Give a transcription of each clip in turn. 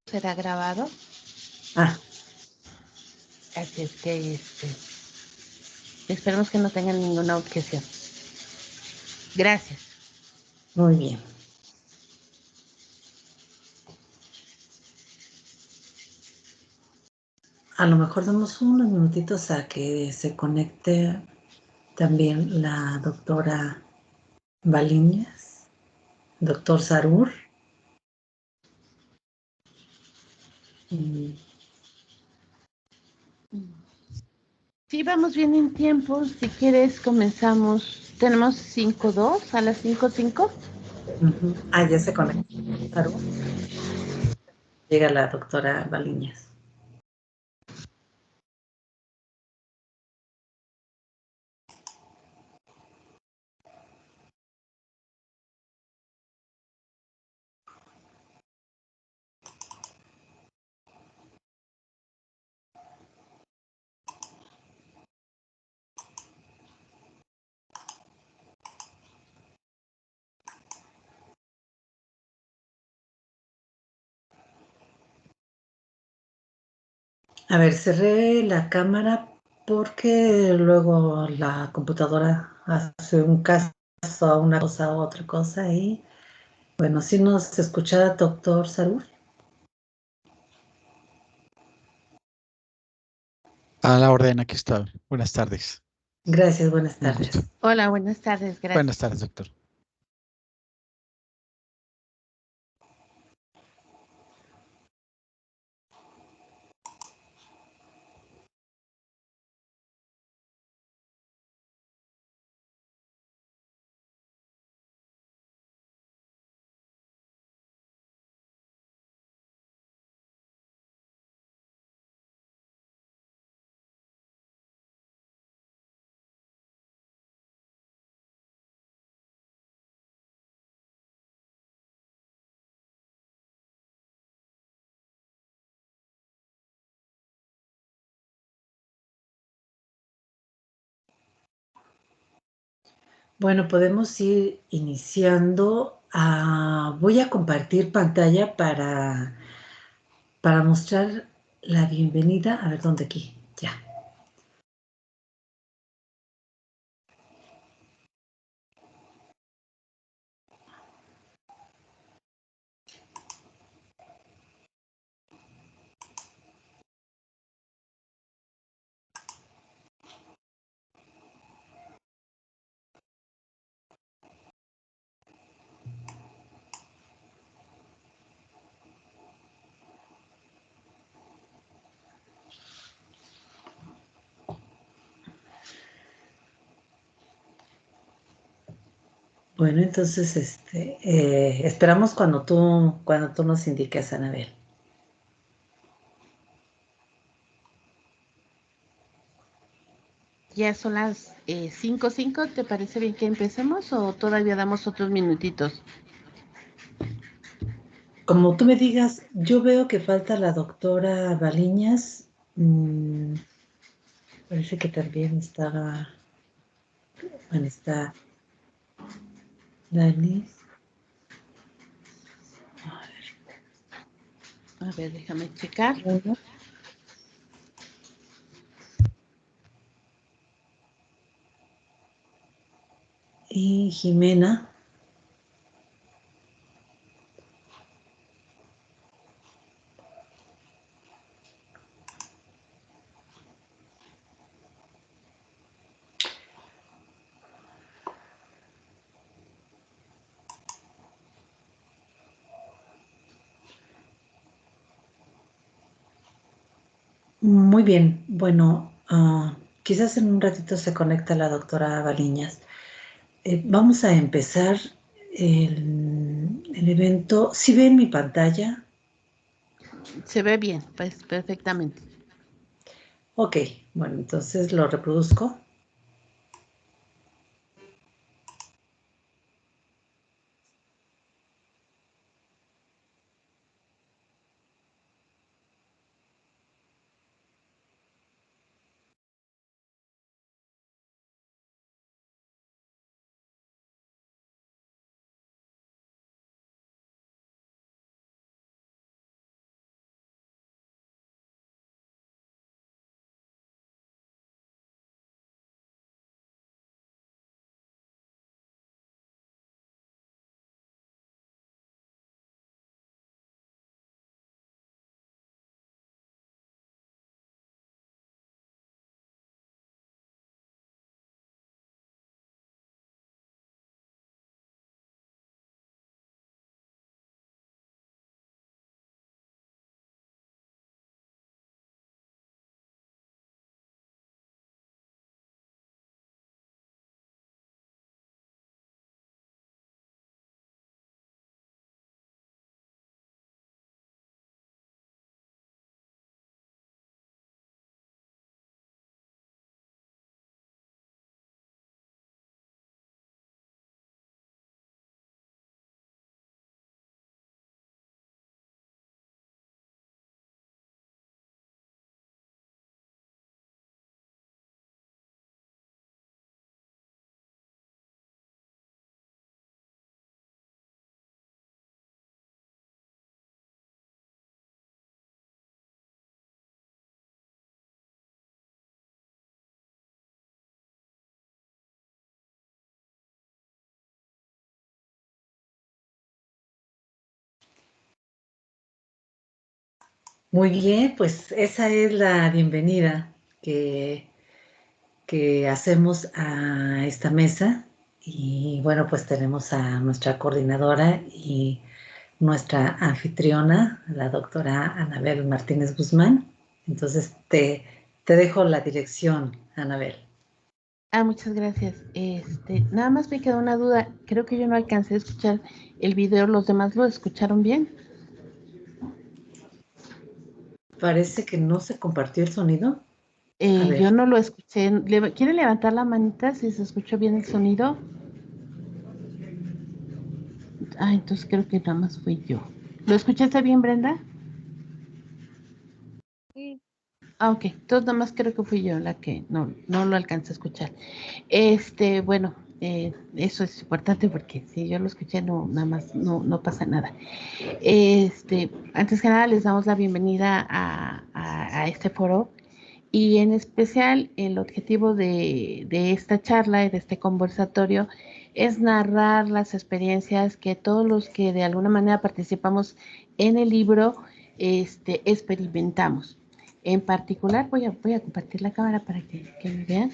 será grabado. Ah, Así es que esperemos que no tengan ninguna objeción. Gracias. muy bien. A lo mejor damos unos minutitos a que se conecte también la doctora Baliñas, doctor Sarur. Sí, vamos bien en tiempo. Si quieres, comenzamos. Tenemos 5:02 a las 5:05. Ah, ya se conectó Sarur. Llega la doctora Baliñas. A ver, cerré la cámara porque luego la computadora hace un caso a una cosa a otra cosa y bueno, si nos escucha doctor Sarur. A la orden, aquí estoy. Buenas tardes. Gracias, buenas Un gusto. tardes. Hola, buenas tardes. Gracias. Buenas tardes, doctor. Bueno, podemos ir iniciando. Voy a compartir pantalla para mostrar la bienvenida. A ver, ¿dónde aquí? Ya. Bueno, entonces, esperamos cuando tú nos indiques, Anabel. Ya son las 5:05. ¿Te parece bien que empecemos o todavía damos otros minutitos? Como tú me digas, yo veo que falta la doctora Baliñas. Parece que también estaba, bueno, está Danis. A ver, déjame checar. Y Jimena. Muy bien, bueno, quizás en un ratito se conecta la doctora Baliñas. Vamos a empezar el evento. ¿Sí ven mi pantalla? Se ve bien, pues perfectamente. Ok, bueno, entonces lo reproduzco. Muy bien, pues esa es la bienvenida que, que hacemos a esta mesa. Y bueno, pues tenemos a nuestra coordinadora y nuestra anfitriona, la doctora Anabel Martínez Guzmán. Entonces te dejo la dirección, Anabel. Muchas gracias. Nada más me quedó una duda. Creo que yo no alcancé a escuchar el video. ¿Los demás lo escucharon bien? Parece que no se compartió el sonido. A Yo ver, no lo escuché. ¿Quieren levantar la manita si se escuchó bien el sonido? Entonces creo que nada más fui yo. ¿Lo escuchaste bien, Brenda? Sí. Ok. Entonces nada más creo que fui yo la que no lo alcancé a escuchar. Bueno, eso es importante porque si yo lo escuché, no, nada más, no pasa nada. Antes que nada, les damos la bienvenida a este foro y en especial el objetivo de esta charla y de este conversatorio es narrar las experiencias que todos los que de alguna manera participamos en el libro experimentamos. En particular, voy a compartir la cámara para que me vean.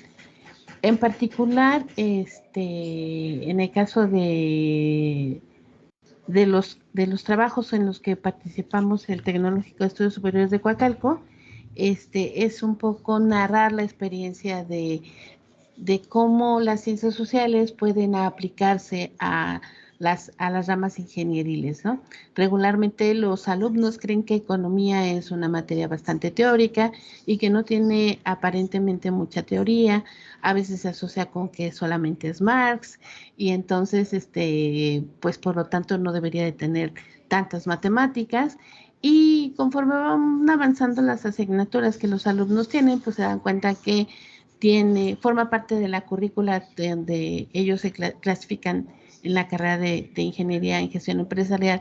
En particular, en el caso de los trabajos en los que participamos el Tecnológico de Estudios Superiores de Coacalco, es un poco narrar la experiencia de cómo las ciencias sociales pueden aplicarse a las ramas ingenieriles, ¿no? Regularmente los alumnos creen que economía es una materia bastante teórica y que no tiene aparentemente mucha teoría. A veces se asocia con que solamente es Marx y entonces, pues por lo tanto no debería de tener tantas matemáticas. Y conforme van avanzando las asignaturas que los alumnos tienen, pues se dan cuenta que forma parte de la currícula donde ellos se clasifican en la carrera de Ingeniería en Gestión Empresarial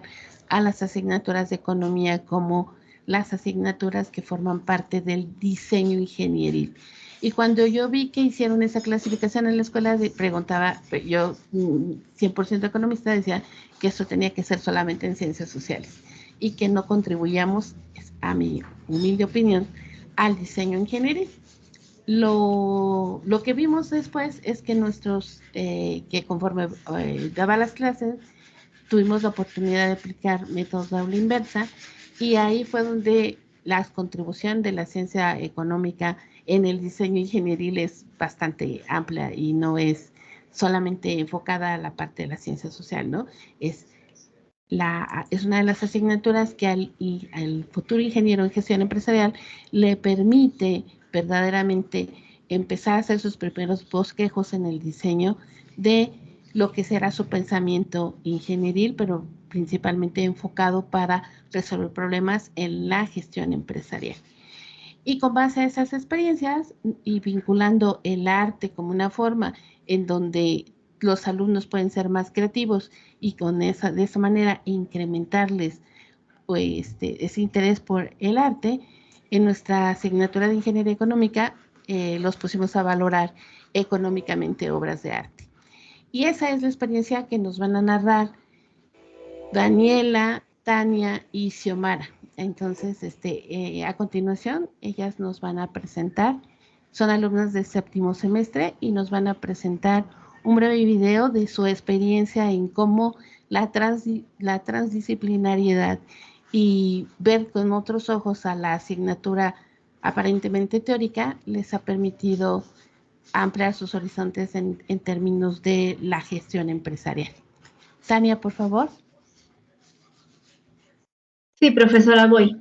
a las asignaturas de Economía como las asignaturas que forman parte del diseño ingenieril. Y cuando yo vi que hicieron esa clasificación en la escuela, preguntaba, yo 100% economista, decía que eso tenía que ser solamente en ciencias sociales y que no contribuíamos, a mi humilde opinión, al diseño ingenieril. Lo que vimos después es que que conforme daba las clases, tuvimos la oportunidad de aplicar métodos de aula inversa y ahí fue donde la contribución de la ciencia económica en el diseño ingenieril es bastante amplia y no es solamente enfocada a la parte de la ciencia social, ¿no? Es, es una de las asignaturas que al futuro ingeniero en gestión empresarial le permite verdaderamente empezar a hacer sus primeros bosquejos en el diseño de lo que será su pensamiento ingenieril, pero principalmente enfocado para resolver problemas en la gestión empresarial. Y con base a esas experiencias y vinculando el arte como una forma en donde los alumnos pueden ser más creativos y de esa manera incrementarles pues, ese interés por el arte, en nuestra asignatura de Ingeniería Económica los pusimos a valorar económicamente obras de arte. Y esa es la experiencia que nos van a narrar Daniela, Tania y Xiomara. Entonces, a continuación, ellas nos van a presentar, son alumnas del séptimo semestre y nos van a presentar un breve video de su experiencia en cómo la transdisciplinariedad y ver con otros ojos a la asignatura aparentemente teórica les ha permitido ampliar sus horizontes en términos de la gestión empresarial. Tania, por favor. Sí, profesora, voy.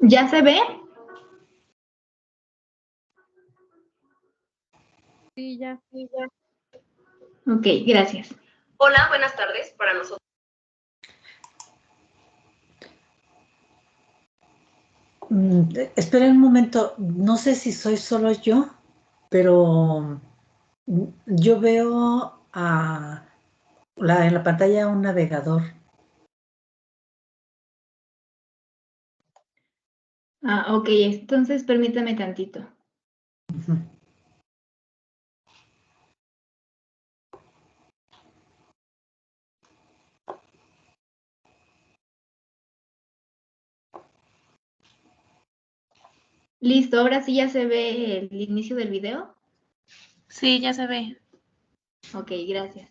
¿Ya se ve? Sí, ya. Ok, gracias. Hola, buenas tardes para nosotros. Esperen un momento, no sé si soy solo yo, pero Yo veo en la pantalla un navegador. Ok, entonces permítame tantito. Ujú. Listo, ahora sí ya se ve el inicio del video. Sí, ya se ve. Ok, gracias.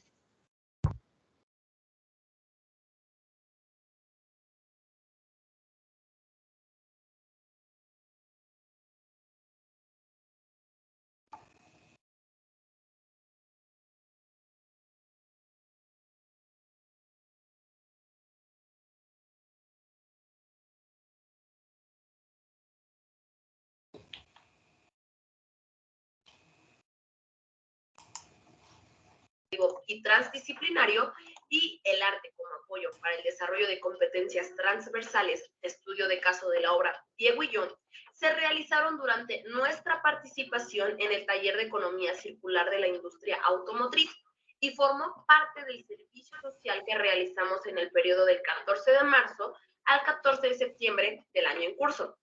Y transdisciplinario, y el arte como apoyo para el desarrollo de competencias transversales, estudio de caso de la obra Diego y yo, se realizaron durante nuestra participación en el taller de economía circular de la industria automotriz y formó parte del servicio social que realizamos en el periodo del 14 de marzo al 14 de septiembre del año en curso.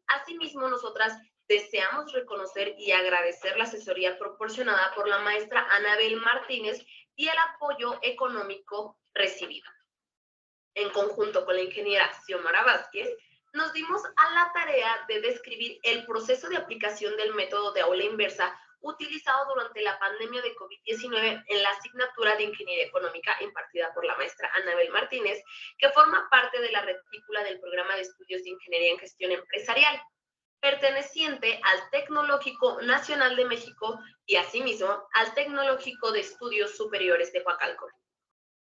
Asimismo, nosotras deseamos reconocer y agradecer la asesoría proporcionada por la maestra Anabel Martínez y el apoyo económico recibido. En conjunto con la ingeniera Xiomara Vázquez, nos dimos a la tarea de describir el proceso de aplicación del método de aula inversa utilizado durante la pandemia de COVID-19 en la asignatura de Ingeniería Económica impartida por la maestra Anabel Martínez, que forma parte de la retícula del programa de estudios de Ingeniería en Gestión Empresarial, perteneciente al Tecnológico Nacional de México y asimismo al Tecnológico de Estudios Superiores de Coacalco.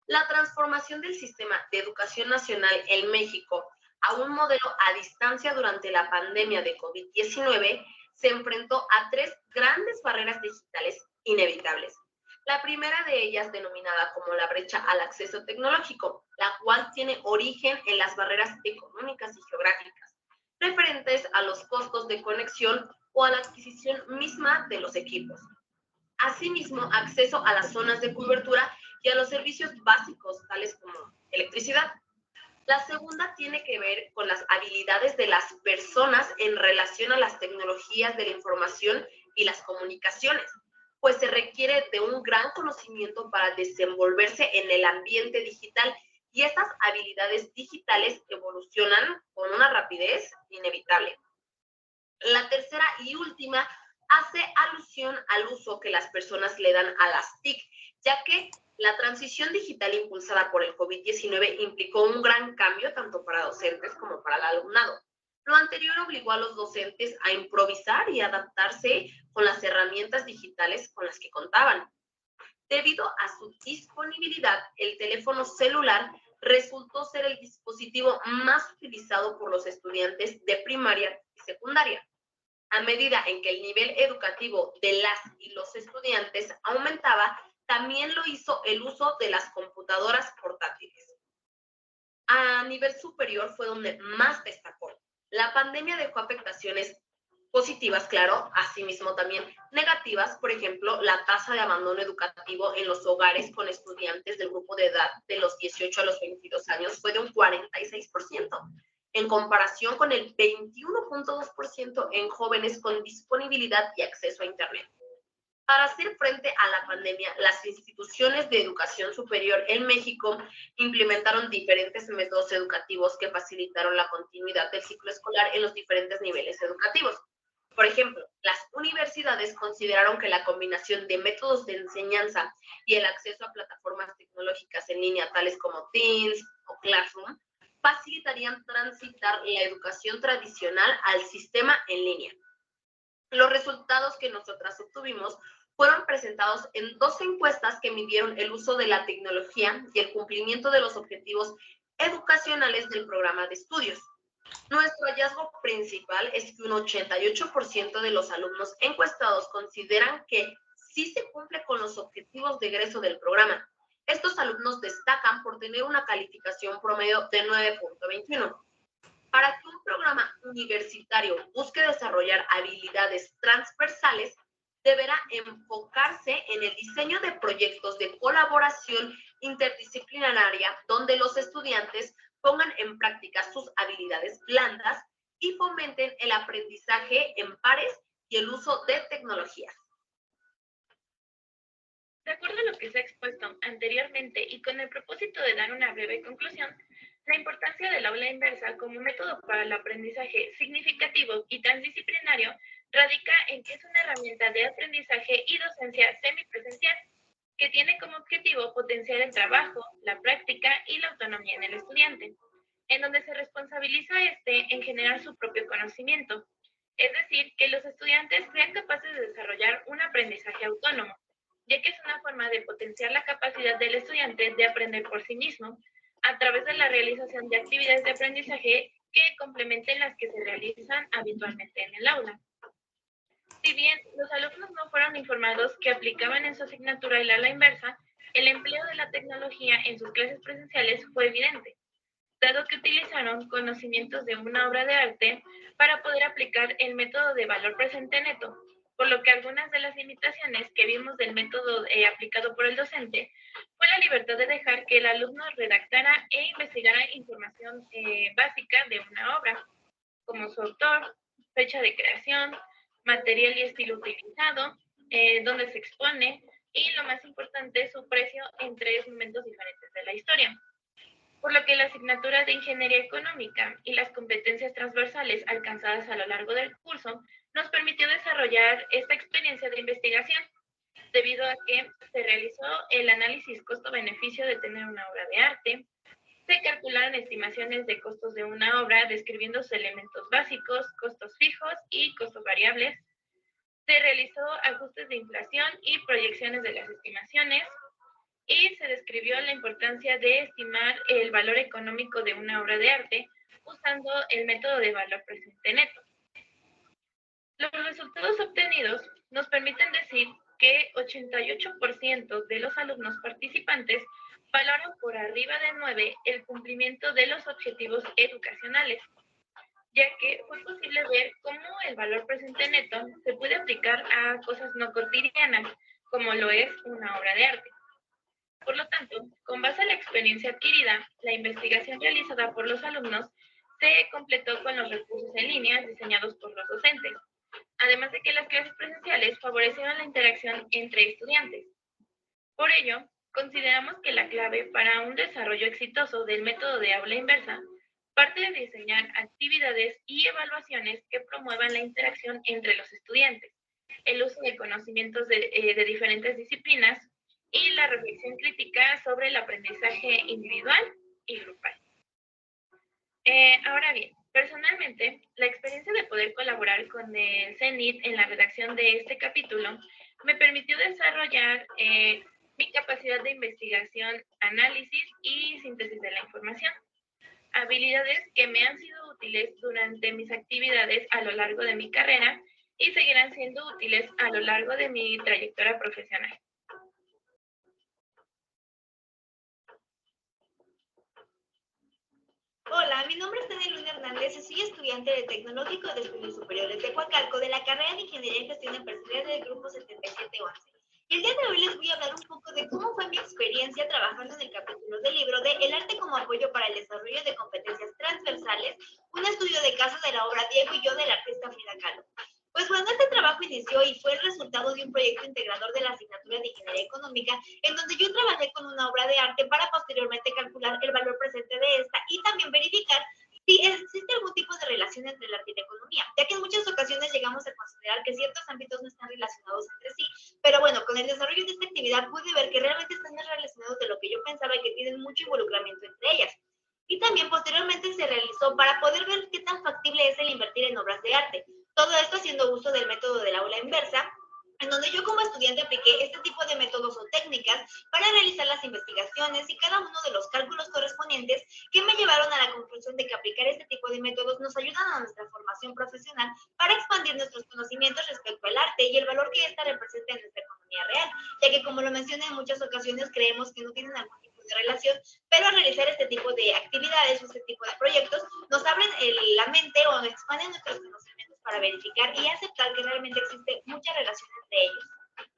La transformación del sistema de educación nacional en México a un modelo a distancia durante la pandemia de COVID-19 se enfrentó a tres grandes barreras digitales inevitables. La primera de ellas, denominada como la brecha al acceso tecnológico, la cual tiene origen en las barreras económicas y geográficas, referentes a los costos de conexión o a la adquisición misma de los equipos. Asimismo, acceso a las zonas de cobertura y a los servicios básicos, tales como electricidad. La segunda tiene que ver con las habilidades de las personas en relación a las tecnologías de la información y las comunicaciones, pues se requiere de un gran conocimiento para desenvolverse en el ambiente digital y estas habilidades digitales evolucionan con una rapidez inevitable. La tercera y última hace alusión al uso que las personas le dan a las TIC, ya que la transición digital impulsada por el COVID-19 implicó un gran cambio tanto para docentes como para el alumnado. Lo anterior obligó a los docentes a improvisar y adaptarse con las herramientas digitales con las que contaban. Debido a su disponibilidad, el teléfono celular resultó ser el dispositivo más utilizado por los estudiantes de primaria y secundaria. A medida en que el nivel educativo de las y los estudiantes aumentaba, también lo hizo el uso de las computadoras portátiles. A nivel superior fue donde más destacó. La pandemia dejó afectaciones positivas, claro, asimismo también negativas. Por ejemplo, la tasa de abandono educativo en los hogares con estudiantes del grupo de edad de los 18 a los 22 años fue de un 46%, en comparación con el 21.2% en jóvenes con disponibilidad y acceso a Internet. Para hacer frente a la pandemia, las instituciones de educación superior en México implementaron diferentes métodos educativos que facilitaron la continuidad del ciclo escolar en los diferentes niveles educativos. Por ejemplo, las universidades consideraron que la combinación de métodos de enseñanza y el acceso a plataformas tecnológicas en línea, tales como Teams o Classroom, facilitarían transitar la educación tradicional al sistema en línea. Los resultados que nosotras obtuvimos fueron presentados en 2 encuestas que midieron el uso de la tecnología y el cumplimiento de los objetivos educacionales del programa de estudios. Nuestro hallazgo principal es que un 88% de los alumnos encuestados consideran que sí se cumple con los objetivos de egreso del programa. Estos alumnos destacan por tener una calificación promedio de 9.21. Para que un programa universitario busque desarrollar habilidades transversales, deberá enfocarse en el diseño de proyectos de colaboración interdisciplinaria donde los estudiantes pongan en práctica sus habilidades blandas y fomenten el aprendizaje en pares y el uso de tecnologías. De acuerdo a lo que se ha expuesto anteriormente y con el propósito de dar una breve conclusión, la importancia del aula inversa como método para el aprendizaje significativo y transdisciplinario radica en que es una herramienta de aprendizaje y docencia semipresencial que tiene como objetivo potenciar el trabajo, la práctica y la autonomía en el estudiante, en donde se responsabiliza en generar su propio conocimiento. Es decir, que los estudiantes sean capaces de desarrollar un aprendizaje autónomo, ya que es una forma de potenciar la capacidad del estudiante de aprender por sí mismo a través de la realización de actividades de aprendizaje que complementen las que se realizan habitualmente en el aula. Si bien los alumnos no fueron informados que aplicaban en su asignatura el aula inversa, el empleo de la tecnología en sus clases presenciales fue evidente, dado que utilizaron conocimientos de una obra de arte para poder aplicar el método de valor presente neto, por lo que algunas de las limitaciones que vimos del método aplicado por el docente fue la libertad de dejar que el alumno redactara e investigara información básica de una obra, como su autor, fecha de creación, material y estilo utilizado, dónde se expone y, lo más importante, su precio en 3 momentos diferentes de la historia. Por lo que la asignatura de Ingeniería Económica y las competencias transversales alcanzadas a lo largo del curso nos permitió desarrollar esta experiencia de investigación, debido a que se realizó el análisis costo-beneficio de tener una obra de arte, se calcularon estimaciones de costos de una obra describiendo sus elementos básicos, costos fijos y costos variables, se realizó ajustes de inflación y proyecciones de las estimaciones, y se describió la importancia de estimar el valor económico de una obra de arte usando el método de valor presente neto. Los resultados obtenidos nos permiten decir que 88% de los alumnos participantes valoran por arriba de 9 el cumplimiento de los objetivos educacionales, ya que fue posible ver cómo el valor presente neto se puede aplicar a cosas no cotidianas, como lo es una obra de arte. Por lo tanto, con base en la experiencia adquirida, la investigación realizada por los alumnos se completó con los recursos en línea diseñados por los docentes, además de que las clases presenciales favorecieron la interacción entre estudiantes. Por ello, consideramos que la clave para un desarrollo exitoso del método de aula inversa parte de diseñar actividades y evaluaciones que promuevan la interacción entre los estudiantes, el uso de conocimientos de diferentes disciplinas y la reflexión crítica sobre el aprendizaje individual y grupal. Ahora bien, personalmente, la experiencia de poder colaborar con el CENIT en la redacción de este capítulo me permitió desarrollar mi capacidad de investigación, análisis y síntesis de la información, habilidades que me han sido útiles durante mis actividades a lo largo de mi carrera y seguirán siendo útiles a lo largo de mi trayectoria profesional. Hola, mi nombre es Tania Luna Hernández y soy estudiante de Tecnológico de Estudios Superiores de Coacalco de la carrera de Ingeniería en Gestión Empresarial del Grupo 7711. Y el día de hoy les voy a hablar un poco de cómo fue mi experiencia trabajando en el capítulo del libro de El arte como apoyo para el desarrollo de competencias transversales, un estudio de caso de la obra Diego y yo del artista Frida Kahlo. Pues bueno, este trabajo inició y fue el resultado de un proyecto integrador de la asignatura de Ingeniería Económica, en donde yo trabajé con una obra de arte para posteriormente calcular el valor presente de esta y también verificar si existe algún tipo de relación entre el arte y la economía, ya que en muchas ocasiones llegamos a considerar que ciertos ámbitos no están relacionados entre sí, pero bueno, con el desarrollo de esta actividad pude ver que realmente están más relacionados de lo que yo pensaba y que tienen mucho involucramiento entre ellas. Y también posteriormente se realizó para poder ver qué tan factible es el invertir en obras de arte. Todo esto haciendo uso del método del aula inversa, en donde yo como estudiante apliqué este tipo de métodos o técnicas para realizar las investigaciones y cada uno de los cálculos correspondientes que me llevaron a la conclusión de que aplicar este tipo de métodos nos ayudan a nuestra formación profesional para expandir nuestros conocimientos respecto al arte y el valor que ésta representa en nuestra economía real, ya que como lo mencioné en muchas ocasiones creemos que no tienen algún tipo de relación, pero al realizar este tipo de actividades o este tipo de proyectos nos abren la mente o expanden nuestros conocimientos para verificar y aceptar que realmente existe mucha relación entre ellos.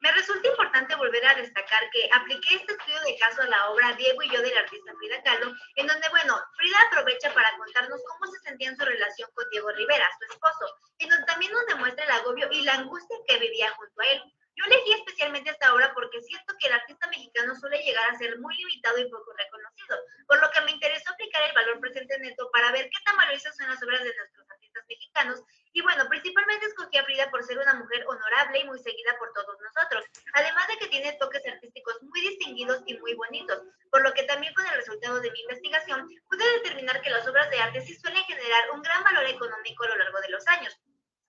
Me resulta importante volver a destacar que apliqué este estudio de caso a la obra Diego y yo del artista Frida Kahlo, en donde, bueno, Frida aprovecha para contarnos cómo se sentía en su relación con Diego Rivera, su esposo, en donde también nos demuestra el agobio y la angustia que vivía junto a él. Yo elegí especialmente esta obra porque siento que el artista mexicano suele llegar a ser muy limitado y poco reconocido, por lo que me interesó aplicar el valor presente neto para ver qué tan valiosas son las obras de nuestros artistas mexicanos. Y bueno, principalmente escogí a Frida por ser una mujer honorable y muy seguida por todos nosotros, además de que tiene toques artísticos muy distinguidos y muy bonitos, por lo que también con el resultado de mi investigación pude determinar que las obras de arte sí suelen generar un gran valor económico a lo largo de los años.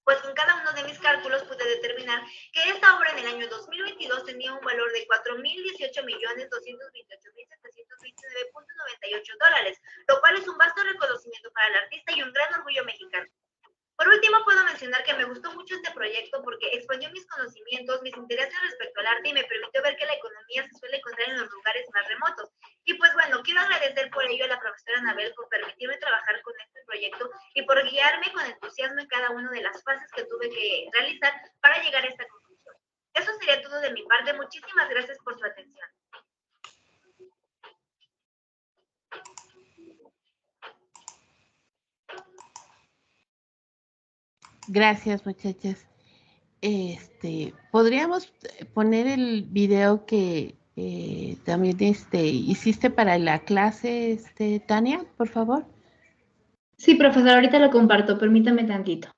Pues con cada uno de mis cálculos pude determinar que esta obra en el año 2022 tenía un valor de $4,018,228,729.98, lo cual es un vasto reconocimiento para el artista y un gran orgullo mexicano. Por último, puedo mencionar que me gustó mucho este proyecto porque expandió mis conocimientos, mis intereses respecto al arte y me permitió ver que la economía se suele encontrar en los lugares más remotos. Y pues bueno, quiero agradecer por ello a la profesora Anabel por permitirme trabajar con este proyecto y por guiarme con entusiasmo en cada una de las fases que tuve que realizar para llegar a esta conclusión. Eso sería todo de mi parte. Muchísimas gracias por su atención. Gracias, muchachas. ¿Podríamos poner el video que también hiciste para la clase, Tania, por favor? Sí, profesor, ahorita lo comparto, permítame tantito.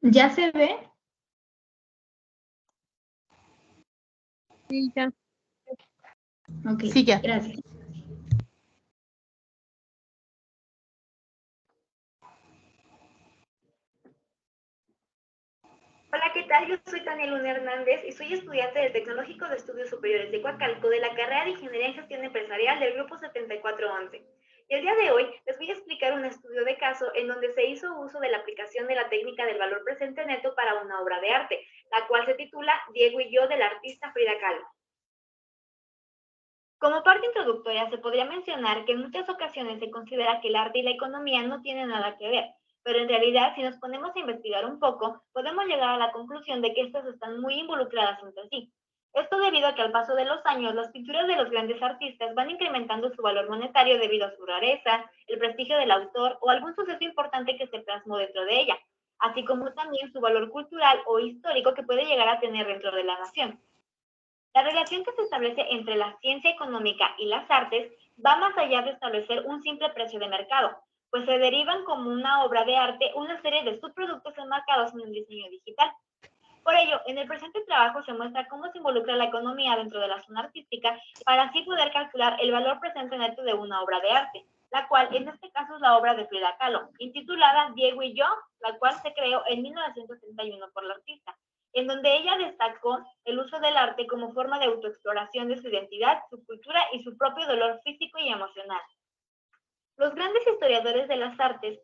¿Ya se ve? Sí, ya. Ok, Sí, ya. gracias. Hola, ¿qué tal? Yo soy Tania Luna Hernández y soy estudiante del Tecnológico de Estudios Superiores de Coacalco de la carrera de Ingeniería en Gestión Empresarial del Grupo 7411. Y el día de hoy les voy a explicar un estudio de caso en donde se hizo uso de la aplicación de la técnica del valor presente neto para una obra de arte, la cual se titula Diego y yo del artista Frida Kahlo. Como parte introductoria, se podría mencionar que en muchas ocasiones se considera que el arte y la economía no tienen nada que ver, pero en realidad, si nos ponemos a investigar un poco, podemos llegar a la conclusión de que estas están muy involucradas entre sí. Esto debido a que al paso de los años, las pinturas de los grandes artistas van incrementando su valor monetario debido a su rareza, el prestigio del autor o algún suceso importante que se plasmó dentro de ella, así como también su valor cultural o histórico que puede llegar a tener dentro de la nación. La relación que se establece entre la ciencia económica y las artes va más allá de establecer un simple precio de mercado, pues se derivan como una obra de arte una serie de subproductos enmarcados en un diseño digital. Por ello, en el presente trabajo se muestra cómo se involucra la economía dentro de la zona artística para así poder calcular el valor presente neto de una obra de arte, la cual en este caso es la obra de Frida Kahlo, intitulada Diego y yo, la cual se creó en 1931 por la artista, en donde ella destacó el uso del arte como forma de autoexploración de su identidad, su cultura y su propio dolor físico y emocional. Los grandes historiadores de las artes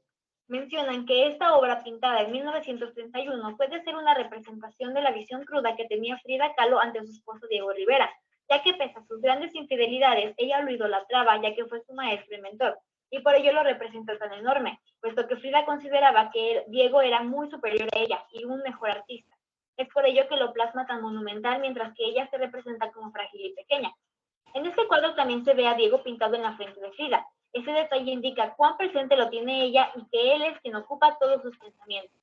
mencionan que esta obra pintada en 1931 puede ser una representación de la visión cruda que tenía Frida Kahlo ante su esposo Diego Rivera, ya que pese a sus grandes infidelidades, ella lo idolatraba ya que fue su maestro y mentor, y por ello lo representa tan enorme, puesto que Frida consideraba que Diego era muy superior a ella y un mejor artista. Es por ello que lo plasma tan monumental, mientras que ella se representa como frágil y pequeña. En este cuadro también se ve a Diego pintado en la frente de Frida. Ese detalle indica cuán presente lo tiene ella y que él es quien ocupa todos sus pensamientos.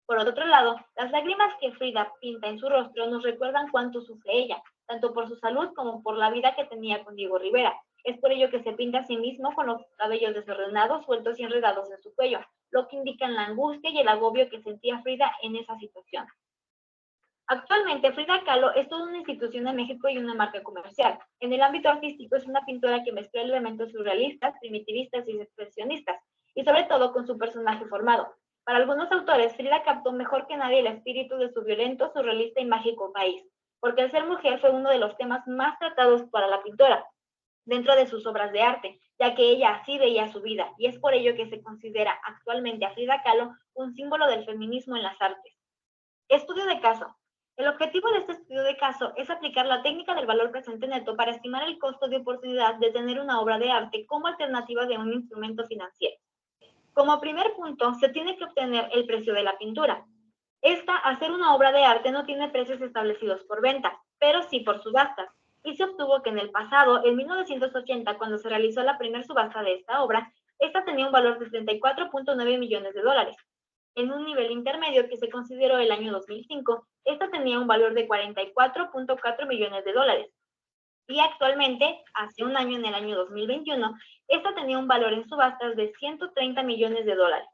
Por otro lado, las lágrimas que Frida pinta en su rostro nos recuerdan cuánto sufre ella, tanto por su salud como por la vida que tenía con Diego Rivera. Es por ello que se pinta a sí mismo con los cabellos desordenados, sueltos y enredados en su cuello, lo que indica la angustia y el agobio que sentía Frida en esa situación. Actualmente, Frida Kahlo es toda una institución en México y una marca comercial. En el ámbito artístico es una pintora que mezcla elementos surrealistas, primitivistas y expresionistas, y sobre todo con su personaje formado. Para algunos autores, Frida captó mejor que nadie el espíritu de su violento, surrealista y mágico país, porque el ser mujer fue uno de los temas más tratados para la pintora dentro de sus obras de arte, ya que ella así veía su vida, y es por ello que se considera actualmente a Frida Kahlo un símbolo del feminismo en las artes. Estudio de caso. El objetivo de este estudio de caso es aplicar la técnica del valor presente neto para estimar el costo de oportunidad de tener una obra de arte como alternativa de un instrumento financiero. Como primer punto, se tiene que obtener el precio de la pintura. Esta, al ser una obra de arte, no tiene precios establecidos por venta, pero sí por subastas. Y se obtuvo que en el pasado, en 1980, cuando se realizó la primera subasta de esta obra, esta tenía un valor de 34.9 millones de dólares. En un nivel intermedio que se consideró el año 2005, esta tenía un valor de 44.4 millones de dólares. Y actualmente, hace un año, en el año 2021, esta tenía un valor en subastas de 130 millones de dólares.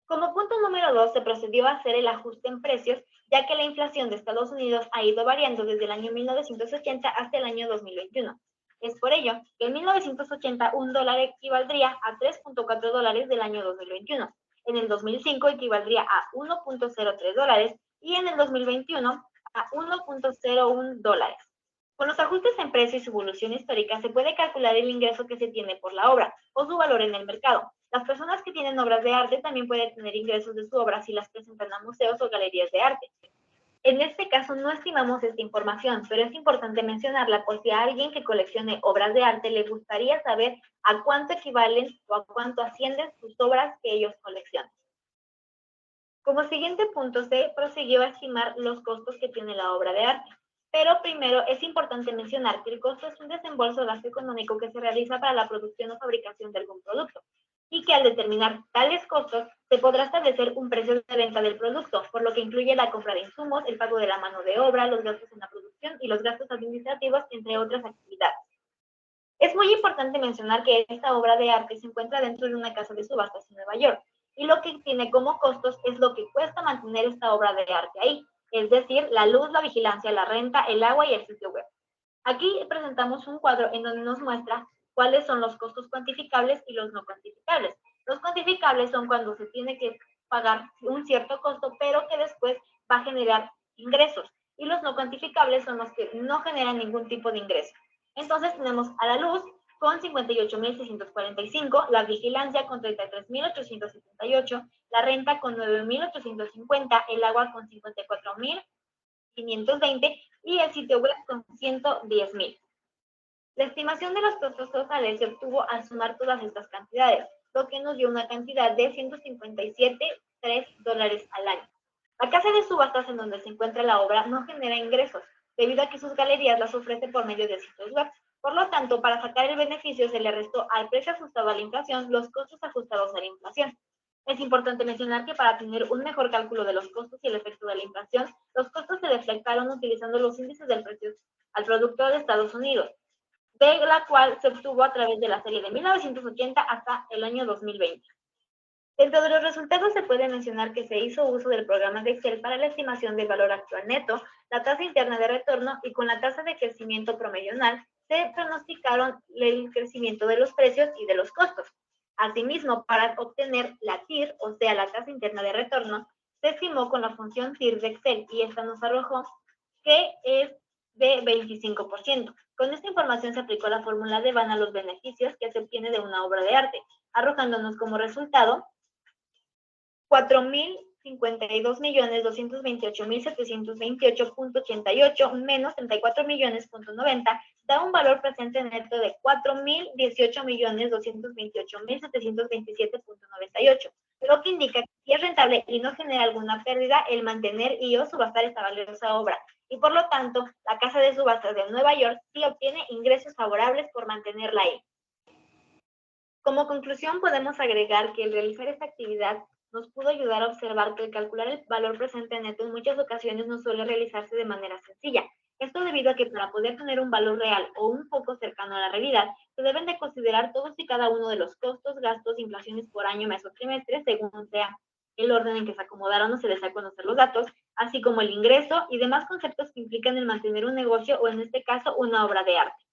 Como punto número 2, se procedió a hacer el ajuste en precios, ya que la inflación de Estados Unidos ha ido variando desde el año 1980 hasta el año 2021. Es por ello que en 1980 un dólar equivaldría a 3.4 dólares del año 2021. En el 2005 equivaldría a 1.03 dólares y en el 2021 a 1.01 dólares. Con los ajustes en precio y su evolución histórica se puede calcular el ingreso que se tiene por la obra o su valor en el mercado. Las personas que tienen obras de arte también pueden tener ingresos de su obra si las presentan a museos o galerías de arte. En este caso no estimamos esta información, pero es importante mencionarla por si a alguien que coleccione obras de arte le gustaría saber a cuánto equivalen o a cuánto ascienden sus obras que ellos coleccionan. Como siguiente punto, se prosiguió a estimar los costos que tiene la obra de arte. Pero primero es importante mencionar que el costo es un desembolso o gasto económico que se realiza para la producción o fabricación de algún producto, y que al determinar tales costos se podrá establecer un precio de venta del producto, por lo que incluye la compra de insumos, el pago de la mano de obra, los gastos en la producción y los gastos administrativos, entre otras actividades. Es muy importante mencionar que esta obra de arte se encuentra dentro de una casa de subastas en Nueva York, y lo que tiene como costos es lo que cuesta mantener esta obra de arte ahí, es decir, la luz, la vigilancia, la renta, el agua y el sitio web. Aquí presentamos un cuadro en donde nos muestra cuáles son los costos cuantificables y los no cuantificables. Los cuantificables son cuando se tiene que pagar un cierto costo, pero que después va a generar ingresos. Y los no cuantificables son los que no generan ningún tipo de ingreso. Entonces tenemos a la luz con 58.645, la vigilancia con 33.878, la renta con 9.850, el agua con 54.520 y el sitio web con 110.000. La estimación de los costos totales se obtuvo al sumar todas estas cantidades, lo que nos dio una cantidad de $157.3 al año. La casa de subastas en donde se encuentra la obra no genera ingresos, debido a que sus galerías las ofrecen por medio de sitios web. Por lo tanto, para sacar el beneficio se le restó al precio ajustado a la inflación los costos ajustados a la inflación. Es importante mencionar que para tener un mejor cálculo de los costos y el efecto de la inflación, los costos se deflectaron utilizando los índices del precio al producto de Estados Unidos, de la cual se obtuvo a través de la serie de 1980 hasta el año 2020. Dentro de los resultados se puede mencionar que se hizo uso del programa de Excel para la estimación del valor actual neto, la tasa interna de retorno y con la tasa de crecimiento promedio anual se pronosticaron el crecimiento de los precios y de los costos. Asimismo, para obtener la TIR, o sea, la tasa interna de retorno, se estimó con la función TIR de Excel y esta nos arrojó que es de 25%. Con esta información se aplicó la fórmula de Van a los beneficios que se obtiene de una obra de arte, arrojándonos como resultado 4.052.228.728.88 menos 34.000.90 da un valor presente neto de 4.018.228.727.98, lo que indica que es rentable y no genera alguna pérdida el mantener y o subastar esta valiosa obra. Y por lo tanto, la Casa de Subastas de Nueva York sí obtiene ingresos favorables por mantenerla ahí. Como conclusión, podemos agregar que el realizar esta actividad nos pudo ayudar a observar que el calcular el valor presente neto en muchas ocasiones no suele realizarse de manera sencilla. Esto debido a que para poder tener un valor real o un poco cercano a la realidad, se deben de considerar todos y cada uno de los costos, gastos, inflaciones por año, mes o trimestre, según sea el orden en que se acomodaron o se les da a conocer los datos, así como el ingreso y demás conceptos que implican el mantener un negocio o en este caso una obra de arte.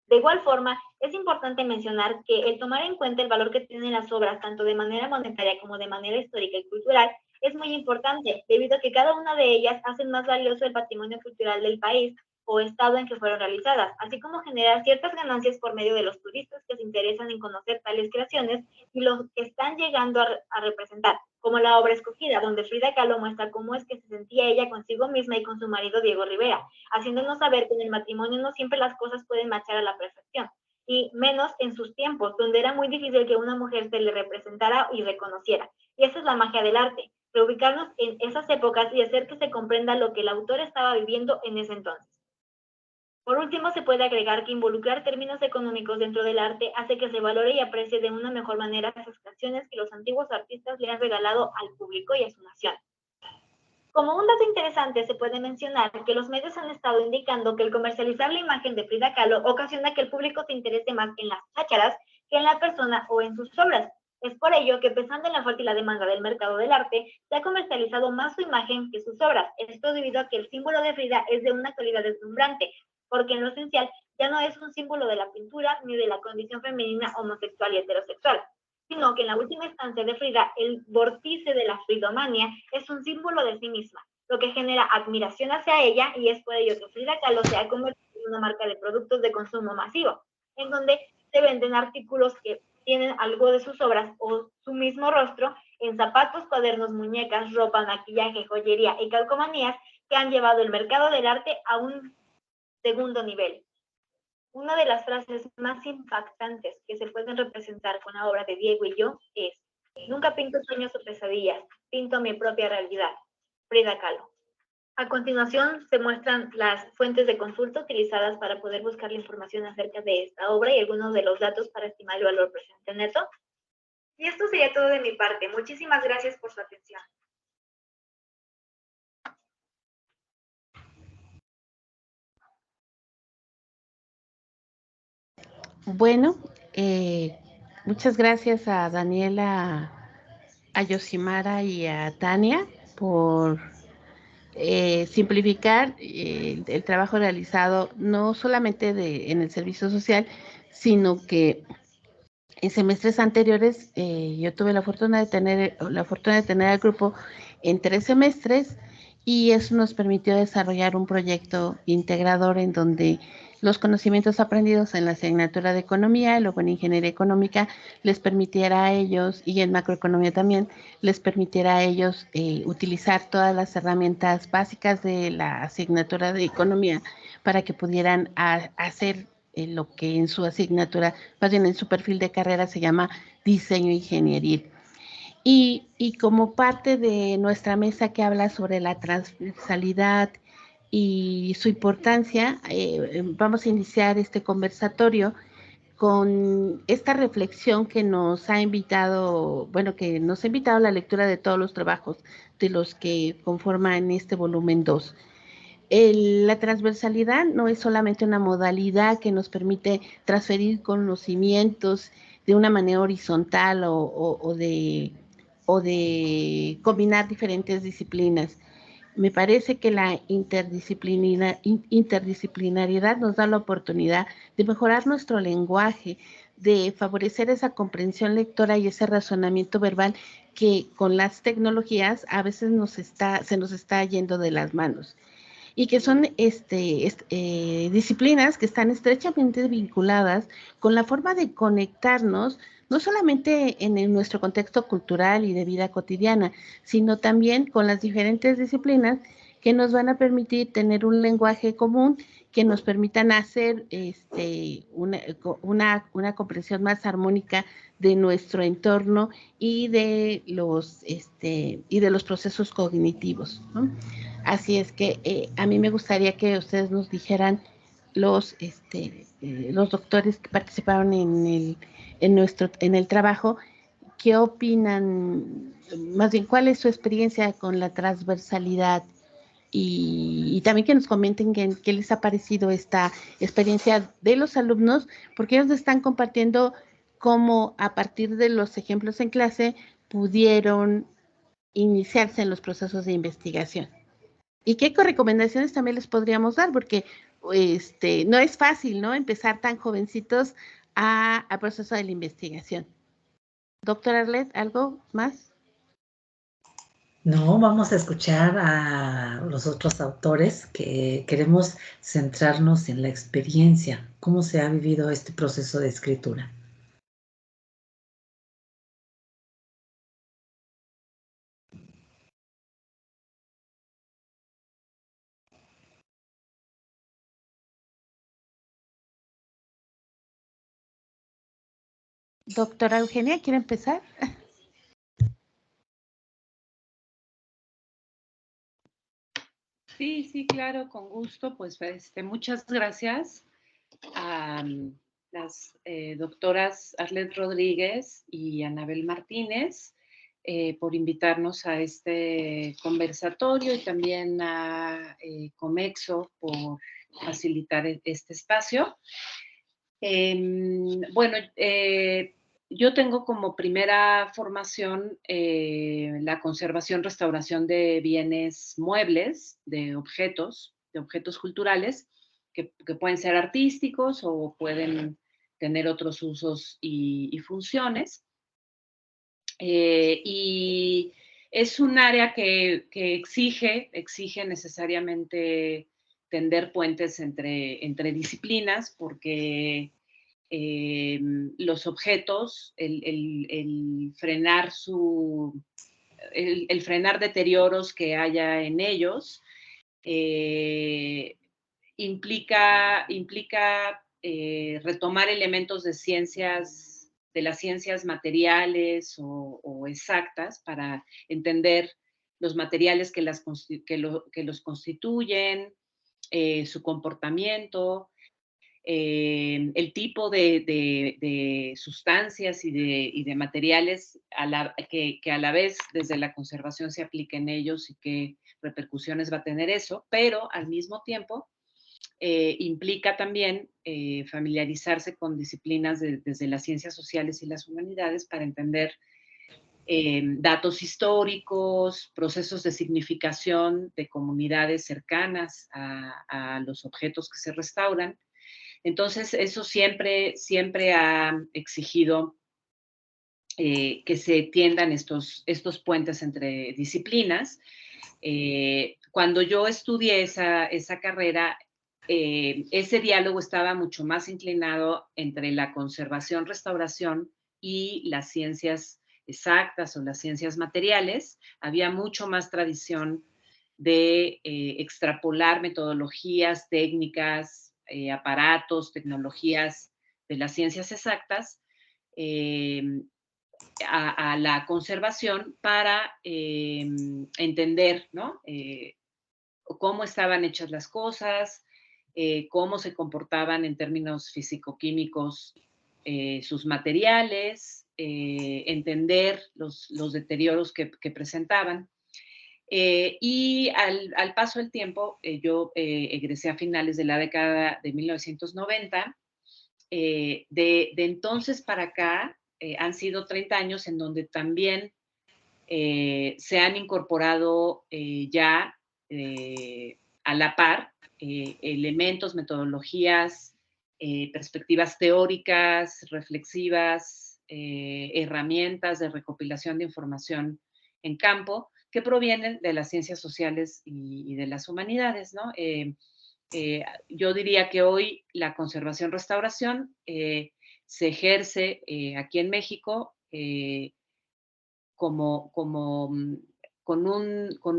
De igual forma, es importante mencionar que el tomar en cuenta el valor que tienen las obras, tanto de manera monetaria como de manera histórica y cultural, es muy importante, debido a que cada una de ellas hacen más valioso el patrimonio cultural del país o estado en que fueron realizadas, así como generar ciertas ganancias por medio de los turistas que se interesan en conocer tales creaciones y los que están llegando a representar, como la obra escogida, donde Frida Kahlo muestra cómo es que se sentía ella consigo misma y con su marido Diego Rivera, haciéndonos saber que en el matrimonio no siempre las cosas pueden marchar a la perfección, y menos en sus tiempos, donde era muy difícil que una mujer se le representara y reconociera. Y esa es la magia del arte, reubicarnos en esas épocas y hacer que se comprenda lo que el autor estaba viviendo en ese entonces. Por último, se puede agregar que involucrar términos económicos dentro del arte hace que se valore y aprecie de una mejor manera esas creaciones que los antiguos artistas le han regalado al público y a su nación. Como un dato interesante, se puede mencionar que los medios han estado indicando que el comercializar la imagen de Frida Kahlo ocasiona que el público se interese más en las chácharas que en la persona o en sus obras. Es por ello que, pensando en la oferta y la demanda del mercado del arte, se ha comercializado más su imagen que sus obras. Esto debido a que el símbolo de Frida es de una calidad deslumbrante, porque en lo esencial ya no es un símbolo de la pintura ni de la condición femenina, homosexual y heterosexual, sino que en la última instancia de Frida, el vórtice de la fridomania es un símbolo de sí misma, lo que genera admiración hacia ella, y es por ello que Frida Kahlo se ha convertido en una marca de productos de consumo masivo, en donde se venden artículos que tienen algo de sus obras o su mismo rostro en zapatos, cuadernos, muñecas, ropa, maquillaje, joyería y calcomanías que han llevado el mercado del arte a un segundo nivel. Una de las frases más impactantes que se pueden representar con la obra de Diego y yo es: nunca pinto sueños o pesadillas, pinto mi propia realidad. Frida Kahlo. A continuación se muestran las fuentes de consulta utilizadas para poder buscar la información acerca de esta obra y algunos de los datos para estimar el valor presente neto. Y esto sería todo de mi parte. Muchísimas gracias por su atención. Bueno, muchas gracias a Daniela, a Yosimara y a Tania por simplificar el trabajo realizado no solamente en el servicio social, sino que en semestres anteriores yo tuve la fortuna de tener al grupo en 3 semestres, y eso nos permitió desarrollar un proyecto integrador en donde los conocimientos aprendidos en la asignatura de economía, luego en ingeniería económica, les permitiera a ellos, y en macroeconomía también, les permitiera a ellos utilizar todas las herramientas básicas de la asignatura de economía para que pudieran hacer lo que en su asignatura, más bien en su perfil de carrera, se llama diseño ingenieril. Y como parte de nuestra mesa que habla sobre la transversalidad y su importancia, vamos a iniciar este conversatorio con esta reflexión que nos ha invitado, que nos ha invitado a la lectura de todos los trabajos de los que conforman este volumen 2. La transversalidad no es solamente una modalidad que nos permite transferir conocimientos de una manera horizontal o de combinar diferentes disciplinas. Me parece que la interdisciplinariedad nos da la oportunidad de mejorar nuestro lenguaje, de favorecer esa comprensión lectora y ese razonamiento verbal que con las tecnologías a veces se nos está yendo de las manos, y que son disciplinas que están estrechamente vinculadas con la forma de conectarnos, no solamente en nuestro contexto cultural y de vida cotidiana, sino también con las diferentes disciplinas que nos van a permitir tener un lenguaje común, que nos permitan hacer una comprensión más armónica de nuestro entorno y de los procesos cognitivos, ¿no? Así es que a mí me gustaría que ustedes nos dijeran los doctores que participaron en el trabajo, qué opinan, más bien cuál es su experiencia con la transversalidad, y también que nos comenten qué les ha parecido esta experiencia de los alumnos, porque ellos están compartiendo cómo a partir de los ejemplos en clase pudieron iniciarse en los procesos de investigación. ¿Y qué recomendaciones también les podríamos dar? Porque no es fácil, ¿no? Empezar tan jovencitos al proceso de la investigación. Doctor Arlet, ¿algo más? No, vamos a escuchar a los otros autores que queremos centrarnos en la experiencia, cómo se ha vivido este proceso de escritura. Doctora Eugenia, ¿quiere empezar? Sí, claro, con gusto. Pues muchas gracias a las doctoras Arlet Rodríguez y Anabel Martínez por invitarnos a este conversatorio y también a Comexo por facilitar este espacio. Bueno, yo tengo como primera formación la conservación, restauración de bienes muebles, de objetos culturales, que pueden ser artísticos o pueden tener otros usos y funciones. Y es un área que exige necesariamente tender puentes entre disciplinas, porque los objetos, el frenar deterioros que haya en ellos, implica retomar elementos de las ciencias materiales o exactas para entender los materiales que los constituyen, su comportamiento, el tipo de sustancias y de materiales que a la vez desde la conservación se apliquen en ellos y qué repercusiones va a tener eso, pero al mismo tiempo implica también familiarizarse con disciplinas desde las ciencias sociales y las humanidades para entender datos históricos, procesos de significación de comunidades cercanas a los objetos que se restauran. Entonces, eso siempre ha exigido que se tiendan estos puentes entre disciplinas. Cuando yo estudié esa carrera, ese diálogo estaba mucho más inclinado entre la conservación, restauración y las ciencias exactas o las ciencias materiales. Había mucho más tradición de extrapolar metodologías, técnicas, aparatos, tecnologías de las ciencias exactas a la conservación para entender, ¿no? Cómo estaban hechas las cosas, cómo se comportaban en términos físico-químicos sus materiales, entender los deterioros que presentaban. Y al paso del tiempo, yo egresé a finales de la década de 1990. De entonces para acá han sido 30 años en donde también se han incorporado ya a la par elementos, metodologías, perspectivas teóricas, reflexivas, herramientas de recopilación de información en campo que provienen de las ciencias sociales y de las humanidades, ¿no? Yo diría que hoy la conservación-restauración se ejerce aquí en México con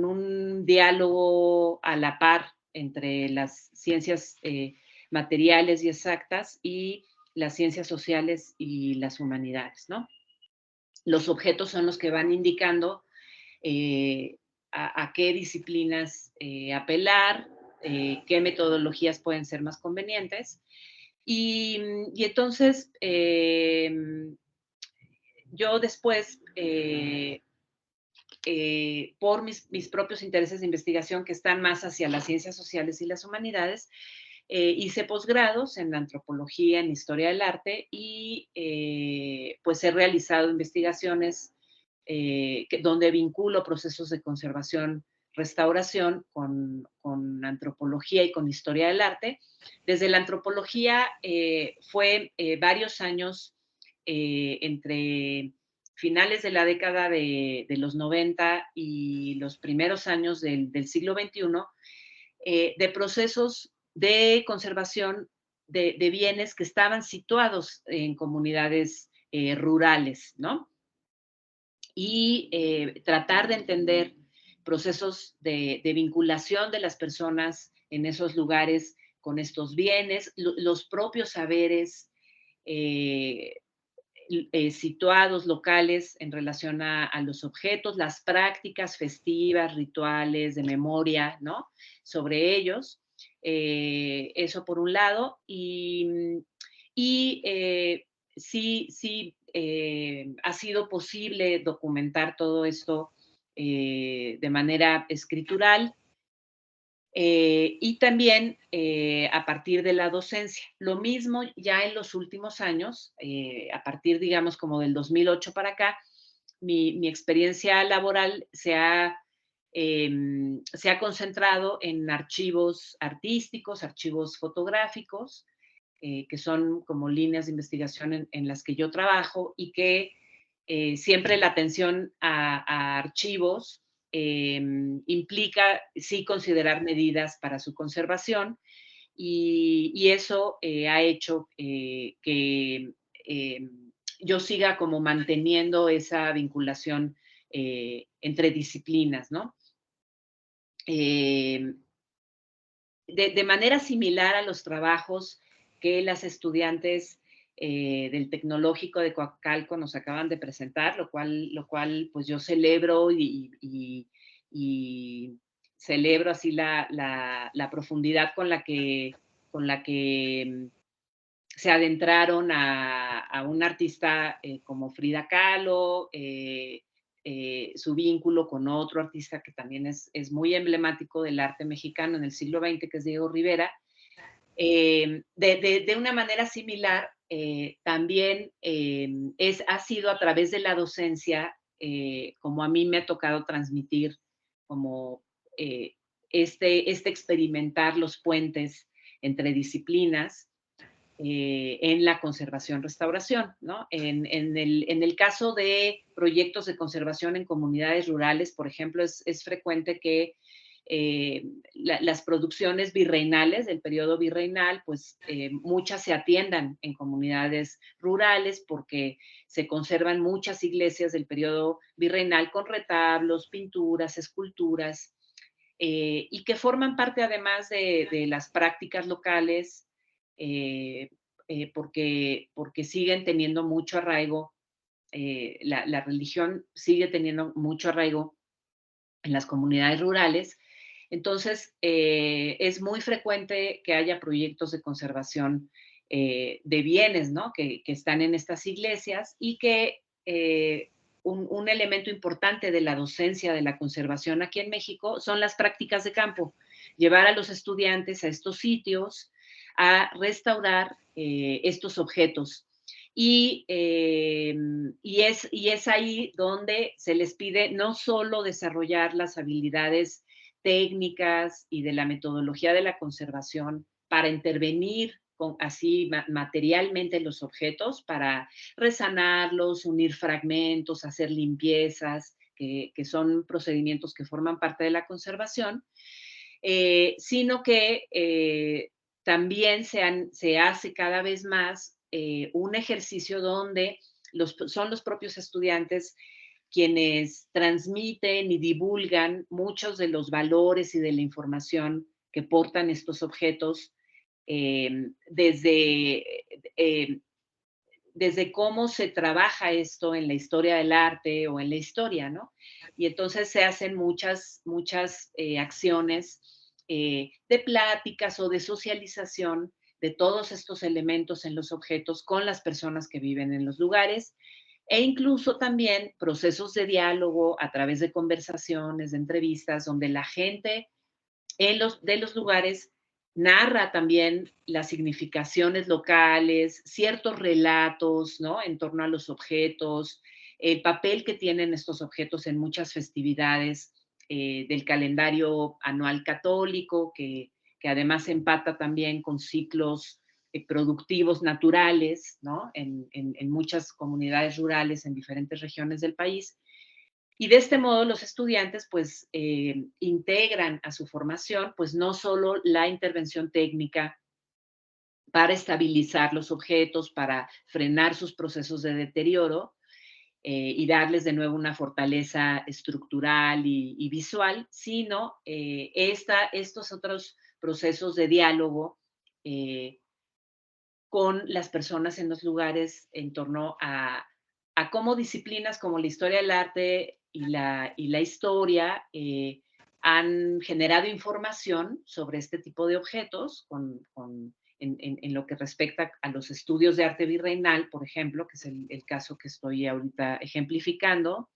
un diálogo a la par entre las ciencias materiales y exactas y las ciencias sociales y las humanidades, ¿no? Los objetos son los que van indicando a qué disciplinas apelar, qué metodologías pueden ser más convenientes. Y entonces, yo después, por mis propios intereses de investigación que están más hacia las ciencias sociales y las humanidades, hice posgrados en antropología, en historia del arte y pues he realizado investigaciones donde vinculo procesos de conservación, restauración con antropología y con historia del arte. Desde la antropología fue varios años entre finales de la década de los 90 y los primeros años del siglo XXI, de procesos de conservación de bienes que estaban situados en comunidades rurales, ¿no? Y tratar de entender procesos de vinculación de las personas en esos lugares con estos bienes, los propios saberes situados locales en relación a los objetos, las prácticas festivas, rituales, de memoria, ¿no? Sobre ellos. Eso por un lado. Y sí ha sido posible documentar todo esto de manera escritural. Y también a partir de la docencia. Lo mismo ya en los últimos años, a partir, digamos, como del 2008 para acá, mi experiencia laboral se ha concentrado en archivos artísticos, archivos fotográficos, que son como líneas de investigación en las que yo trabajo, y que siempre la atención a archivos implica sí considerar medidas para su conservación, y eso ha hecho que yo siga como manteniendo esa vinculación entre disciplinas, ¿no? De manera similar a los trabajos que las estudiantes del Tecnológico de Coacalco nos acaban de presentar, lo cual pues yo celebro y celebro así la profundidad con la que se adentraron a un artista como Frida Kahlo, su vínculo con otro artista que también es muy emblemático del arte mexicano en el siglo XX, que es Diego Rivera. De una manera similar, también ha sido a través de la docencia como a mí me ha tocado transmitir como experimentar los puentes entre disciplinas en la conservación-restauración, ¿no? En el caso de proyectos de conservación en comunidades rurales, por ejemplo, es frecuente que las producciones virreinales del periodo virreinal, pues muchas se atiendan en comunidades rurales porque se conservan muchas iglesias del periodo virreinal con retablos, pinturas, esculturas, y que forman parte además de las prácticas locales, porque siguen teniendo mucho arraigo, la religión sigue teniendo mucho arraigo en las comunidades rurales. Entonces, es muy frecuente que haya proyectos de conservación de bienes, ¿no? Que están en estas iglesias, y que un elemento importante de la docencia de la conservación aquí en México son las prácticas de campo. Llevar a los estudiantes a estos sitios a restaurar estos objetos. Y es ahí donde se les pide no solo desarrollar las habilidades técnicas y de la metodología de la conservación para intervenir así materialmente los objetos, para resanarlos, unir fragmentos, hacer limpiezas, que son procedimientos que forman parte de la conservación, sino que también se hace cada vez más un ejercicio donde son los propios estudiantes quienes transmiten y divulgan muchos de los valores y de la información que portan estos objetos, desde cómo se trabaja esto en la historia del arte o en la historia, ¿no? Y entonces se hacen muchas acciones de pláticas o de socialización de todos estos elementos en los objetos con las personas que viven en los lugares, e incluso también procesos de diálogo a través de conversaciones, de entrevistas, donde la gente de los lugares narra también las significaciones locales, ciertos relatos, ¿no? En torno a los objetos, el papel que tienen estos objetos en muchas festividades del calendario anual católico, que además empata también con ciclos productivos naturales, ¿no? En muchas comunidades rurales en diferentes regiones del país. Y de este modo los estudiantes pues integran a su formación pues no solo la intervención técnica para estabilizar los objetos, para frenar sus procesos de deterioro y darles de nuevo una fortaleza estructural y visual, sino estos otros procesos de diálogo con las personas en los lugares en torno a cómo disciplinas como la historia del arte y la historia han generado información sobre este tipo de objetos en lo que respecta a los estudios de arte virreinal, por ejemplo, que es el caso que estoy ahorita ejemplificando,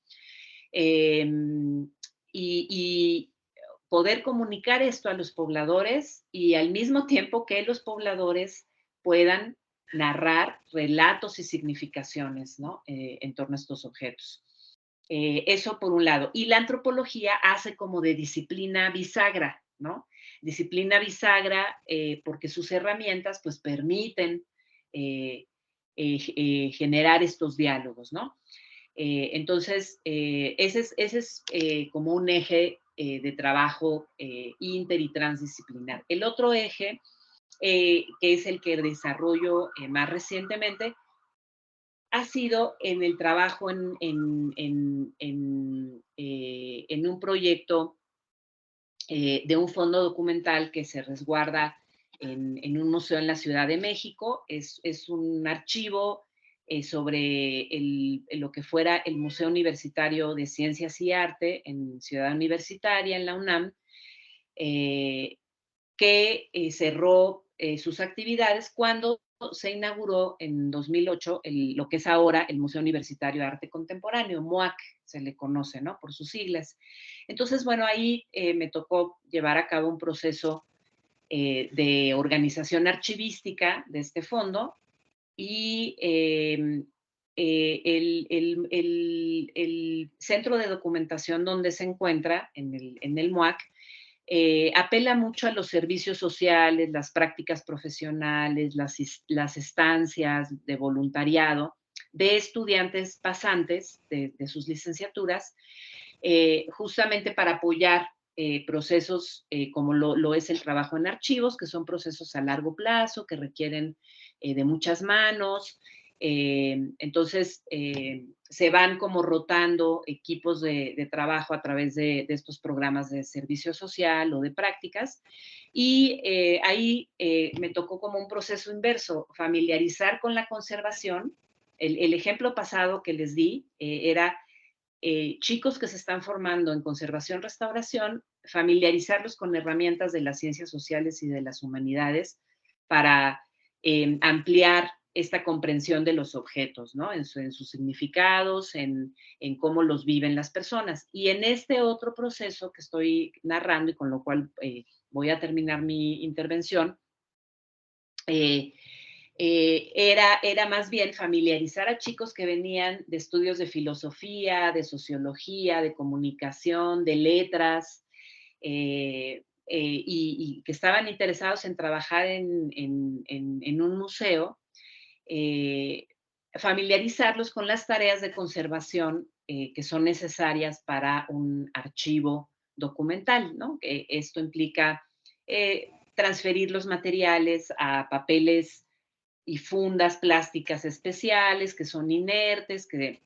y poder comunicar esto a los pobladores y al mismo tiempo que los pobladores puedan narrar relatos y significaciones, ¿no? En torno a estos objetos. Eso por un lado. Y la antropología hace como de disciplina bisagra, ¿no? Disciplina bisagra porque sus herramientas pues permiten generar estos diálogos, ¿no? Entonces, ese es como un eje de trabajo inter y transdisciplinar. El otro eje, que es el que desarrollo más recientemente, ha sido en el trabajo en un proyecto de un fondo documental que se resguarda en un museo en la Ciudad de México. Es un archivo sobre lo que fuera el Museo Universitario de Ciencias y Arte en Ciudad Universitaria, en la UNAM, que cerró sus actividades cuando se inauguró en 2008 lo que es ahora el Museo Universitario de Arte Contemporáneo, MUAC, se le conoce, ¿no? Por sus siglas. Entonces, bueno, ahí me tocó llevar a cabo un proceso de organización archivística de este fondo y el centro de documentación donde se encuentra, en el MUAC, apela mucho a los servicios sociales, las prácticas profesionales, las estancias de voluntariado de estudiantes pasantes de sus licenciaturas, justamente para apoyar procesos como lo es el trabajo en archivos, que son procesos a largo plazo, que requieren de muchas manos. Entonces, se van como rotando equipos de trabajo a través de estos programas de servicio social o de prácticas. Y ahí me tocó como un proceso inverso, familiarizar con la conservación. El ejemplo pasado que les di era chicos que se están formando en conservación-restauración, familiarizarlos con herramientas de las ciencias sociales y de las humanidades para ampliar esta comprensión de los objetos, ¿no? En sus significados, en cómo los viven las personas. Y en este otro proceso que estoy narrando y con lo cual voy a terminar mi intervención, era más bien familiarizar a chicos que venían de estudios de filosofía, de sociología, de comunicación, de letras, y que estaban interesados en trabajar en un museo, familiarizarlos con las tareas de conservación que son necesarias para un archivo documental, ¿no? Esto implica transferir los materiales a papeles y fundas plásticas especiales que son inertes, que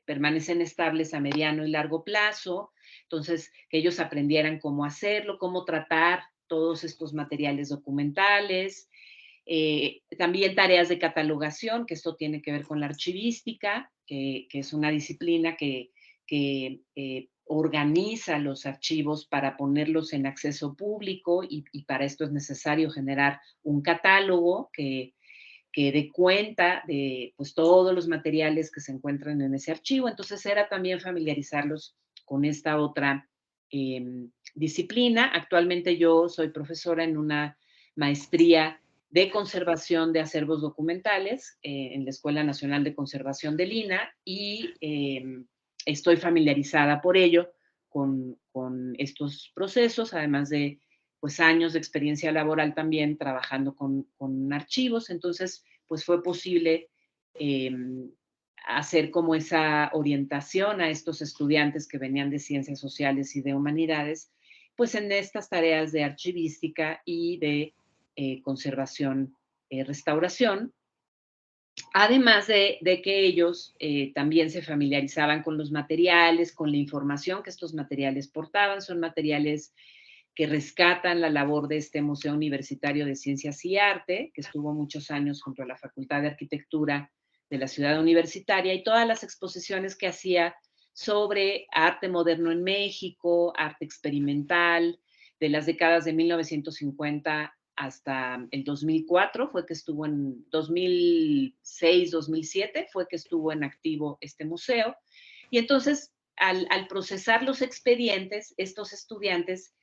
permanecen estables a mediano y largo plazo. Entonces, que ellos aprendieran cómo hacerlo, cómo tratar todos estos materiales documentales. También tareas de catalogación, que esto tiene que ver con la archivística, que es una disciplina que organiza los archivos para ponerlos en acceso público y para esto es necesario generar un catálogo que dé cuenta de pues, todos los materiales que se encuentran en ese archivo. Entonces era también familiarizarlos con esta otra disciplina. Actualmente yo soy profesora en una maestría de conservación de acervos documentales en la Escuela Nacional de Conservación del INAH y estoy familiarizada por ello con estos procesos, además de pues años de experiencia laboral también trabajando con archivos. Entonces, pues fue posible hacer como esa orientación a estos estudiantes que venían de ciencias sociales y de humanidades, pues en estas tareas de archivística y de conservación, restauración, además de que ellos también se familiarizaban con los materiales, con la información que estos materiales portaban. Son materiales que rescatan la labor de este Museo Universitario de Ciencias y Arte, que estuvo muchos años junto a la Facultad de Arquitectura de la Ciudad Universitaria, y todas las exposiciones que hacía sobre arte moderno en México, arte experimental, de las décadas de 1950 hasta el 2004, fue que estuvo en 2006, 2007, fue que estuvo en activo este museo. Y entonces, al procesar los expedientes, estos estudiantes,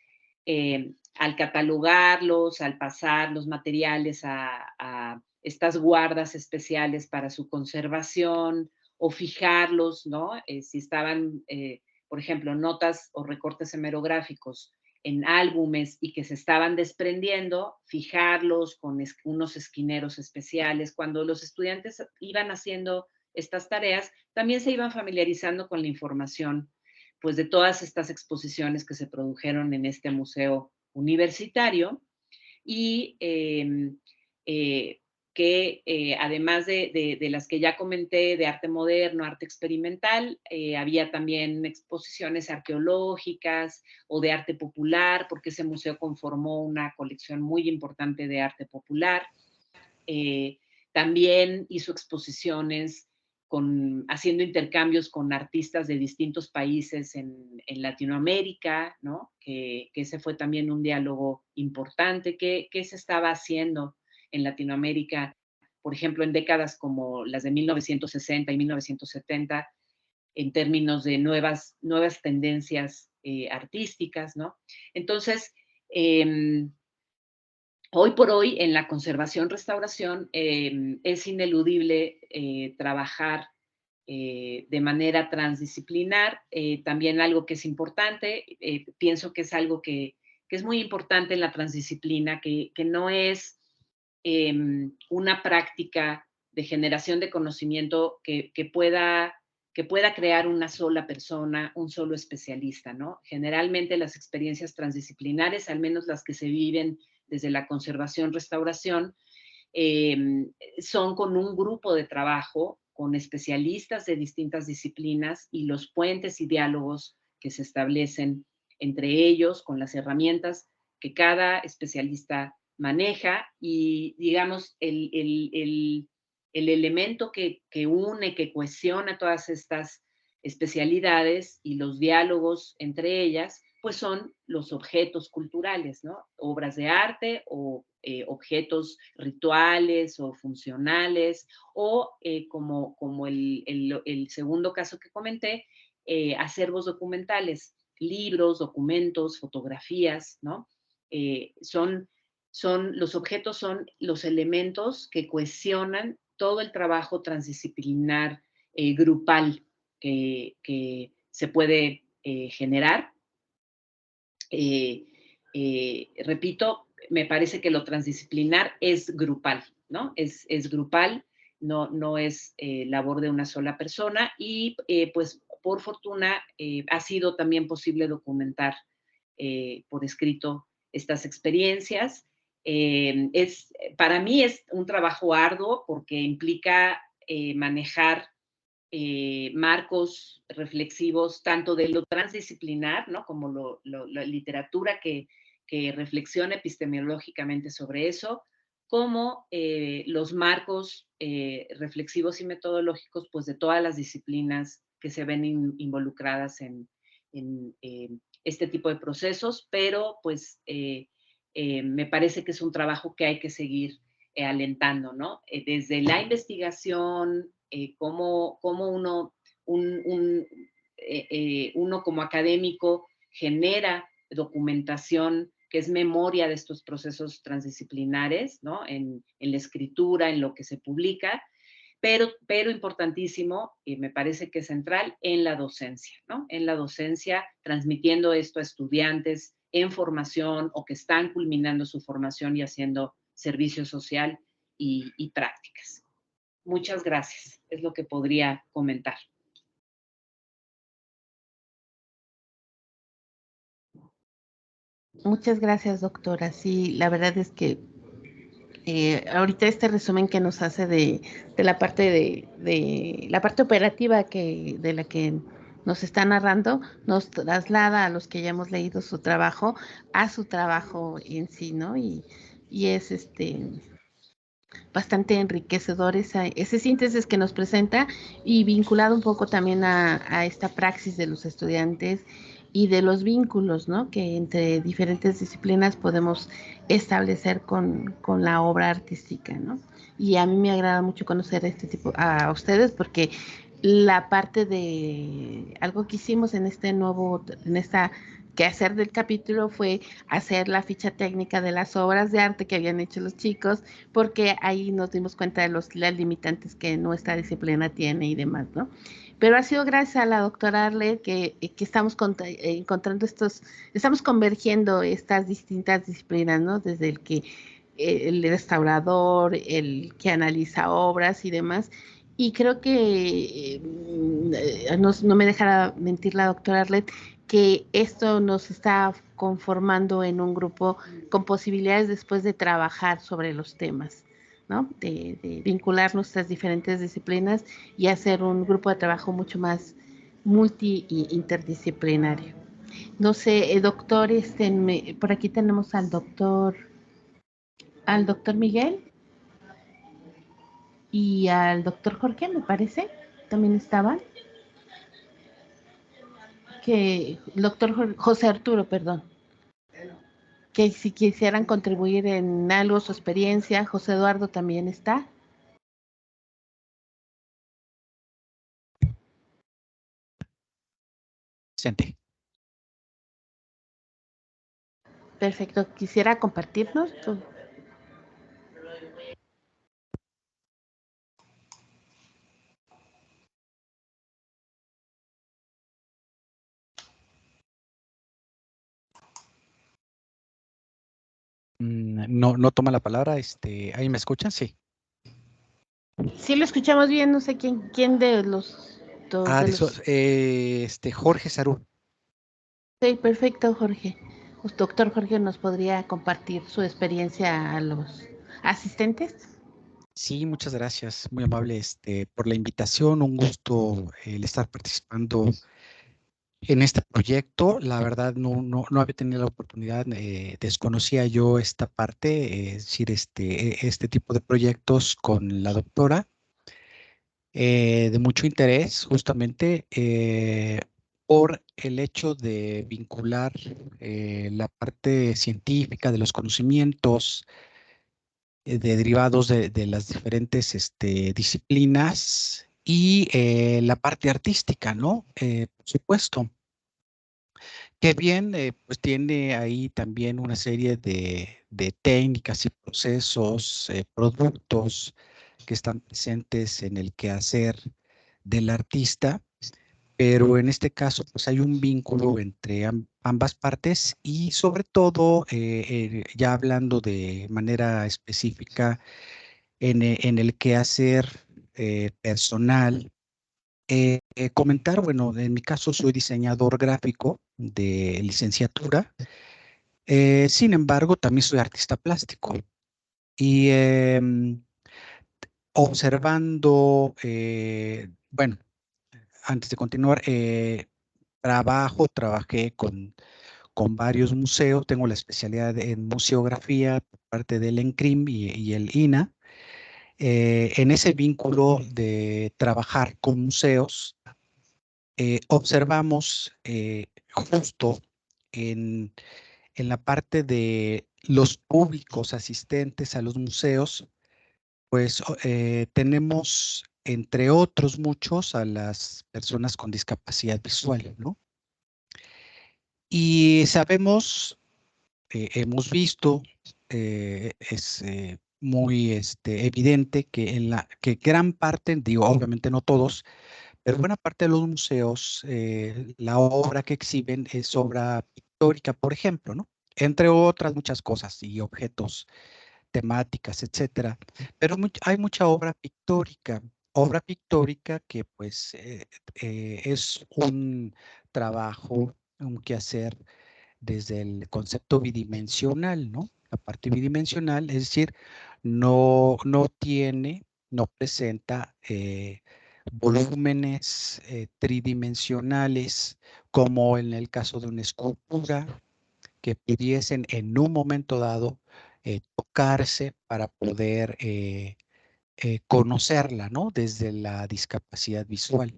al catalogarlos, al pasar los materiales a estas guardas especiales para su conservación, o fijarlos, ¿no? Si estaban, por ejemplo, notas o recortes hemerográficos en álbumes y que se estaban desprendiendo, fijarlos con unos esquineros especiales. Cuando los estudiantes iban haciendo estas tareas, también se iban familiarizando con la información, pues, de todas estas exposiciones que se produjeron en este museo universitario, y que además de las que ya comenté, de arte moderno, arte experimental, había también exposiciones arqueológicas o de arte popular, porque ese museo conformó una colección muy importante de arte popular. También hizo exposiciones haciendo intercambios con artistas de distintos países en Latinoamérica, ¿no? Que ese fue también un diálogo importante. ¿Qué se estaba haciendo en Latinoamérica, por ejemplo, en décadas como las de 1960 y 1970, en términos de nuevas tendencias artísticas, ¿no? Entonces, hoy por hoy, en la conservación-restauración, es ineludible trabajar de manera transdisciplinar. También algo que es importante, pienso que es algo que es muy importante en la transdisciplina, que no es una práctica de generación de conocimiento que pueda crear una sola persona, un solo especialista, ¿no? Generalmente las experiencias transdisciplinares, al menos las que se viven desde la conservación-restauración, son con un grupo de trabajo, con especialistas de distintas disciplinas, y los puentes y diálogos que se establecen entre ellos, con las herramientas que cada especialista maneja, y digamos, el elemento que une, que cohesiona todas estas especialidades y los diálogos entre ellas, pues son los objetos culturales, ¿no? Obras de arte o objetos rituales o funcionales, o como el segundo caso que comenté, acervos documentales, libros, documentos, fotografías, ¿no? Los objetos son los elementos que cohesionan todo el trabajo transdisciplinar grupal que se puede generar. Repito, me parece que lo transdisciplinar es grupal, ¿no? Es grupal, no es labor de una sola persona, y pues por fortuna ha sido también posible documentar por escrito estas experiencias. Para mí es un trabajo arduo porque implica manejar marcos reflexivos tanto de lo transdisciplinar, ¿no? Como la literatura que reflexiona epistemológicamente sobre eso, como los marcos reflexivos y metodológicos, pues, de todas las disciplinas que se ven involucradas en este tipo de procesos, pero pues me parece que es un trabajo que hay que seguir alentando, ¿no? Desde la investigación, cómo uno como académico genera documentación que es memoria de estos procesos transdisciplinares, ¿no? En la escritura, en lo que se publica, pero importantísimo, y me parece que es central, en la docencia, ¿no? En la docencia, transmitiendo esto a estudiantes en formación o que están culminando su formación y haciendo servicio social y prácticas. Muchas gracias, es lo que podría comentar. Muchas gracias, doctora. Sí, la verdad es que ahorita este resumen que nos hace de la parte de la parte operativa de la que nos está narrando, nos traslada a los que ya hemos leído su trabajo a su trabajo en sí, ¿no? Y es bastante enriquecedor ese síntesis que nos presenta y vinculado un poco también a esta praxis de los estudiantes y de los vínculos, ¿no? Que entre diferentes disciplinas podemos establecer con la obra artística, ¿no? Y a mí me agrada mucho conocer a ustedes porque la parte de algo que hicimos en esta quehacer del capítulo fue hacer la ficha técnica de las obras de arte que habían hecho los chicos, porque ahí nos dimos cuenta de las limitantes que nuestra disciplina tiene y demás, ¿no? Pero ha sido gracias a la doctora Arlet que estamos encontrando estamos convergiendo estas distintas disciplinas, ¿no? Desde el restaurador, el que analiza obras y demás. Y creo que no me dejará mentir la doctora Arlet, que esto nos está conformando en un grupo con posibilidades después de trabajar sobre los temas, ¿no? De vincular nuestras diferentes disciplinas y hacer un grupo de trabajo mucho más multi e interdisciplinario. No sé, doctor, por aquí tenemos al doctor Miguel y al doctor Jorge, me parece, también estaban. Que el doctor José Arturo, perdón, que si quisieran contribuir en algo, su experiencia. José Eduardo también está. Presente. Perfecto. ¿Quisiera compartirnos? No toma la palabra. ¿Ahí me escuchan? Sí. Sí, lo escuchamos bien. No sé quién de los dos. Jorge Sarú. Sí, perfecto, Jorge. Pues, doctor Jorge, ¿nos podría compartir su experiencia a los asistentes? Sí, muchas gracias. Muy amable por la invitación. Un gusto el estar participando en este proyecto. La verdad no había tenido la oportunidad, desconocía yo esta parte, es decir, este tipo de proyectos con la doctora, de mucho interés justamente por el hecho de vincular la parte científica de los conocimientos derivados de las diferentes disciplinas y la parte artística, ¿no? Por supuesto. Que bien, pues tiene ahí también una serie de técnicas y procesos, productos que están presentes en el quehacer del artista, pero en este caso pues hay un vínculo entre ambas partes y sobre todo, ya hablando de manera específica en el quehacer personal. Comentar, bueno, en mi caso soy diseñador gráfico de licenciatura, sin embargo también soy artista plástico y observando, bueno, antes de continuar, trabajé con varios museos, tengo la especialidad en museografía por parte del ENCRIM y el INA. En ese vínculo de trabajar con museos, observamos justo en la parte de los públicos asistentes a los museos, pues tenemos, entre otros muchos, a las personas con discapacidad visual, ¿no? Y sabemos hemos visto, es muy evidente que que gran parte, digo, obviamente no todos, pero buena parte de los museos, la obra que exhiben es obra pictórica, por ejemplo, ¿no? Entre otras muchas cosas y objetos, temáticas, etcétera. Pero hay mucha obra pictórica que pues es un trabajo, un quehacer desde el concepto bidimensional, ¿no? La parte bidimensional, es decir, no presenta volúmenes tridimensionales como en el caso de una escultura que pudiesen en un momento dado tocarse para poder conocerla, ¿no? Desde la discapacidad visual.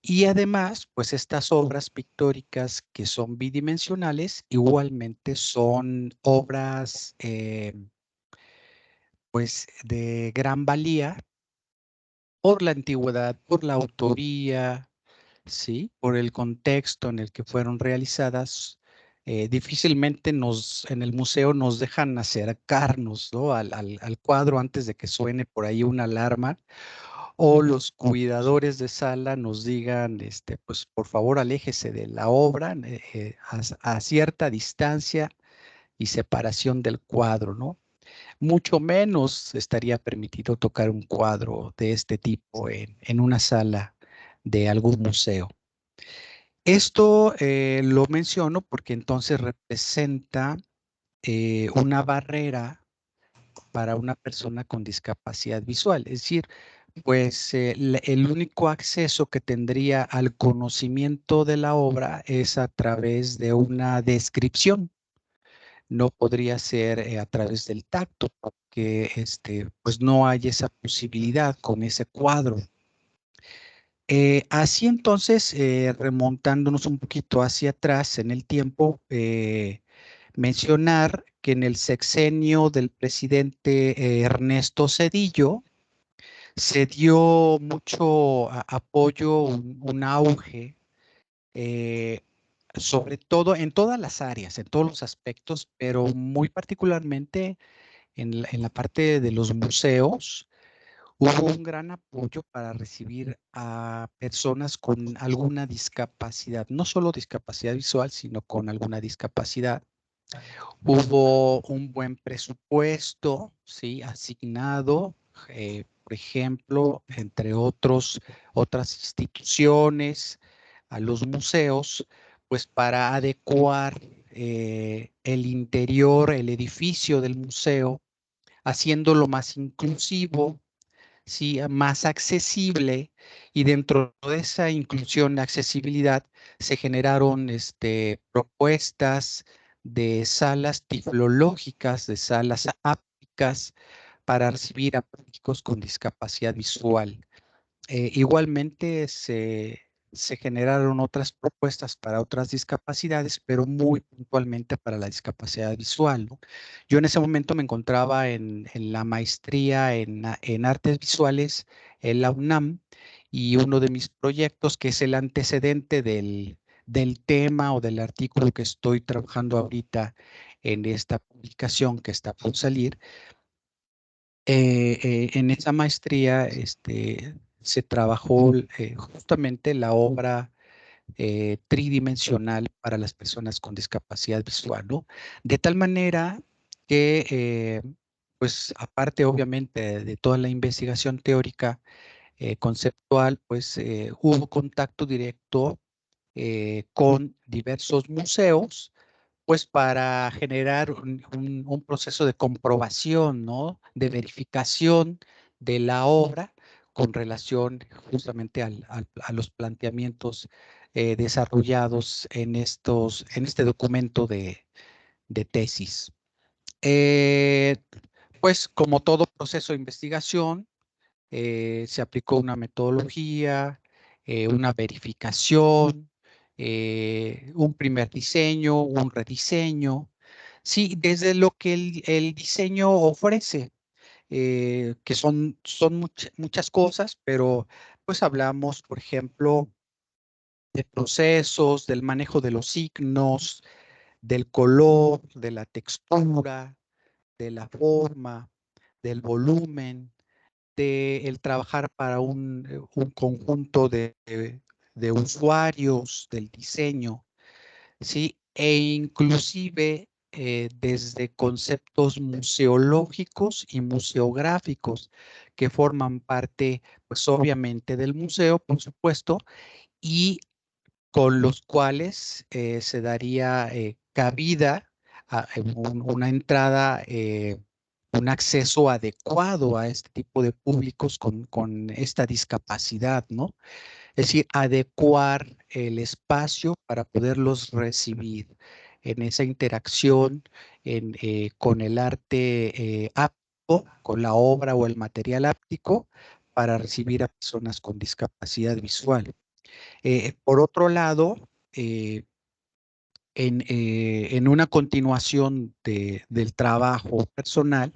Y además, pues estas obras pictóricas que son bidimensionales, igualmente son obras pues de gran valía por la antigüedad, por la autoría, ¿sí? Por el contexto en el que fueron realizadas. Difícilmente en el museo nos dejan acercarnos, ¿no? al cuadro antes de que suene por ahí una alarma, o los cuidadores de sala nos digan, pues por favor aléjese de la obra a cierta distancia y separación del cuadro, ¿no? Mucho menos estaría permitido tocar un cuadro de este tipo en una sala de algún museo. Esto lo menciono porque entonces representa una barrera para una persona con discapacidad visual. Es decir, pues el único acceso que tendría al conocimiento de la obra es a través de una descripción. No podría ser a través del tacto, porque pues no hay esa posibilidad con ese cuadro. Así entonces, remontándonos un poquito hacia atrás en el tiempo, mencionar que en el sexenio del presidente Ernesto Zedillo se dio mucho apoyo, un auge, eh, sobre todo en todas las áreas, en todos los aspectos, pero muy particularmente en la parte de los museos. Hubo un gran apoyo para recibir a personas con alguna discapacidad, no solo discapacidad visual, sino con alguna discapacidad. Hubo un buen presupuesto, ¿sí? Asignado, por ejemplo, entre otras instituciones, a los museos, pues para adecuar el interior, el edificio del museo, haciéndolo más inclusivo, sí, más accesible, y dentro de esa inclusión, accesibilidad, se generaron propuestas de salas tiflológicas, de salas ápticas para recibir a públicos con discapacidad visual. Igualmente se generaron otras propuestas para otras discapacidades, pero muy puntualmente para la discapacidad visual, ¿no? Yo en ese momento me encontraba en la maestría en artes visuales en la UNAM, y uno de mis proyectos, que es el antecedente del tema o del artículo que estoy trabajando ahorita en esta publicación que está por salir, en esa maestría se trabajó justamente la obra tridimensional para las personas con discapacidad visual, ¿no? De tal manera que, pues aparte obviamente de toda la investigación teórica conceptual, pues hubo contacto directo con diversos museos, pues para generar un proceso de comprobación, ¿no? De verificación de la obra con relación justamente a los planteamientos desarrollados en este documento de tesis. Pues como todo proceso de investigación, se aplicó una metodología, una verificación, un primer diseño, un rediseño. Sí, desde lo que el diseño ofrece, que son muchas cosas, pero pues hablamos, por ejemplo, de procesos, del manejo de los signos, del color, de la textura, de la forma, del volumen, de el trabajar para un conjunto de usuarios, del diseño, ¿sí? E inclusive desde conceptos museológicos y museográficos que forman parte, pues obviamente del museo, por supuesto, y con los cuales se daría cabida a una entrada, un acceso adecuado a este tipo de públicos con esta discapacidad, ¿no? Es decir, adecuar el espacio para poderlos recibir en esa interacción con el arte áptico, con la obra o el material áptico, para recibir a personas con discapacidad visual. Por otro lado, en una continuación del trabajo personal,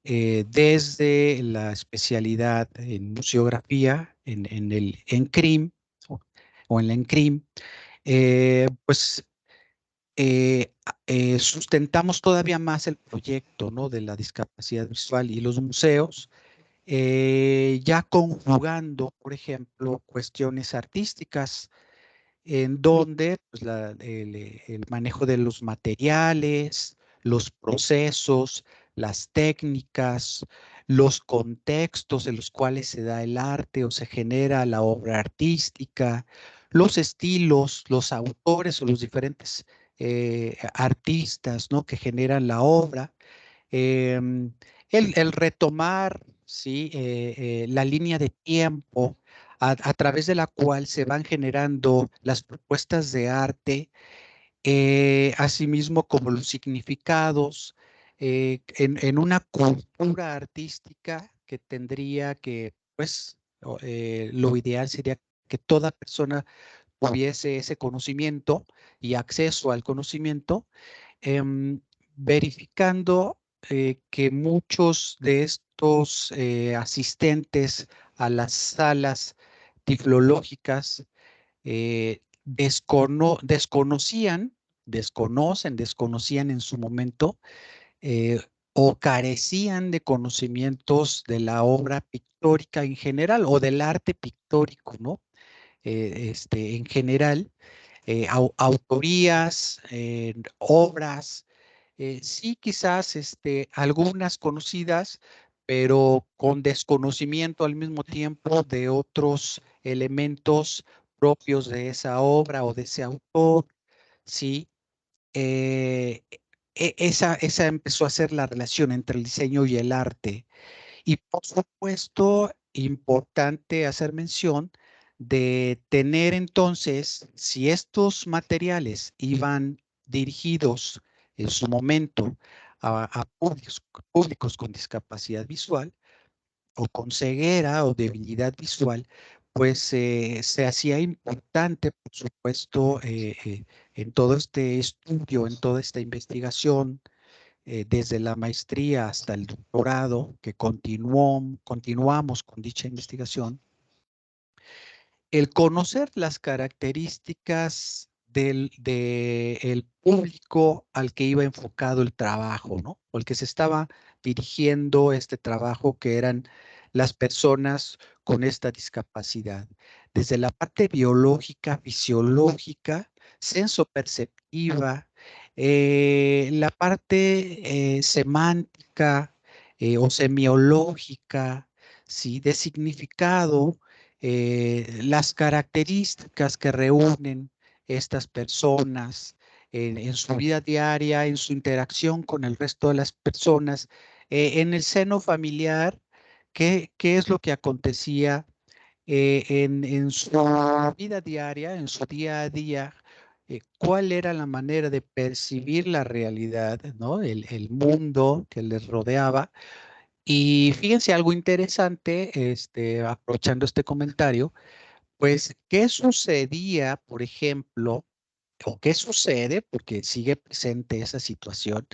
desde la especialidad en museografía, en el ENCRIM o en la ENCRIM, pues sustentamos todavía más el proyecto, ¿no?, de la discapacidad visual y los museos, ya conjugando, por ejemplo, cuestiones artísticas, en donde pues, el manejo de los materiales, los procesos, las técnicas, los contextos en los cuales se da el arte o se genera la obra artística, los estilos, los autores o los diferentes artistas, ¿no?, que generan la obra, el retomar, ¿sí?, la línea de tiempo a través de la cual se van generando las propuestas de arte, asimismo como los significados, en una cultura artística que tendría que, pues, lo ideal sería que toda persona tuviese ese conocimiento y acceso al conocimiento, em, verificando que muchos de estos asistentes a las salas tiflológicas desconocían en su momento, eh, o carecían de conocimientos de la obra pictórica en general o del arte pictórico, ¿no? En general, autorías, obras, sí, quizás algunas conocidas, pero con desconocimiento al mismo tiempo de otros elementos propios de esa obra o de ese autor, sí. Esa empezó a ser la relación entre el diseño y el arte. Y por supuesto, importante hacer mención de tener entonces, si estos materiales iban dirigidos en su momento a públicos con discapacidad visual o con ceguera o debilidad visual, pues se hacía importante, por supuesto, en todo este estudio, en toda esta investigación, desde la maestría hasta el doctorado, que continuamos con dicha investigación, el conocer las características del público al que iba enfocado el trabajo, ¿no? O el que se estaba dirigiendo este trabajo, que eran las personas con esta discapacidad. Desde la parte biológica, fisiológica, sensoperceptiva, la parte semántica o semiológica, ¿sí?, de significado, las características que reúnen estas personas en su vida diaria, en su interacción con el resto de las personas, en el seno familiar, qué es lo que acontecía en su vida diaria, en su día a día, cuál era la manera de percibir la realidad, ¿no?, el mundo que les rodeaba. Y fíjense algo interesante, aprovechando este comentario, pues, ¿qué sucedía, por ejemplo, o qué sucede, porque sigue presente esa situación,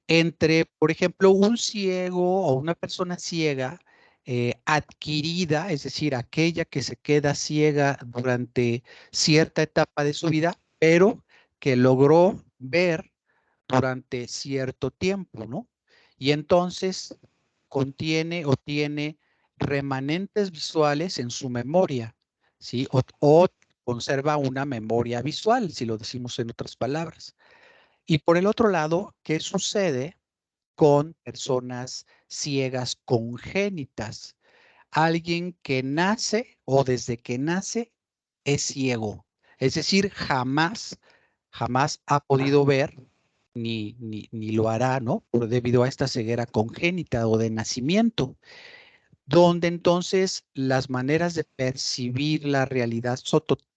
entre, por ejemplo, un ciego o una persona ciega adquirida, es decir, aquella que se queda ciega durante cierta etapa de su vida, pero que logró ver durante cierto tiempo, ¿no? Y entonces contiene o tiene remanentes visuales en su memoria, ¿sí? O conserva una memoria visual, si lo decimos en otras palabras. Y por el otro lado, ¿qué sucede con personas ciegas congénitas? Alguien que nace o desde que nace es ciego. Es decir, jamás ha podido ver ni lo hará, ¿no? Debido a esta ceguera congénita o de nacimiento, donde entonces las maneras de percibir la realidad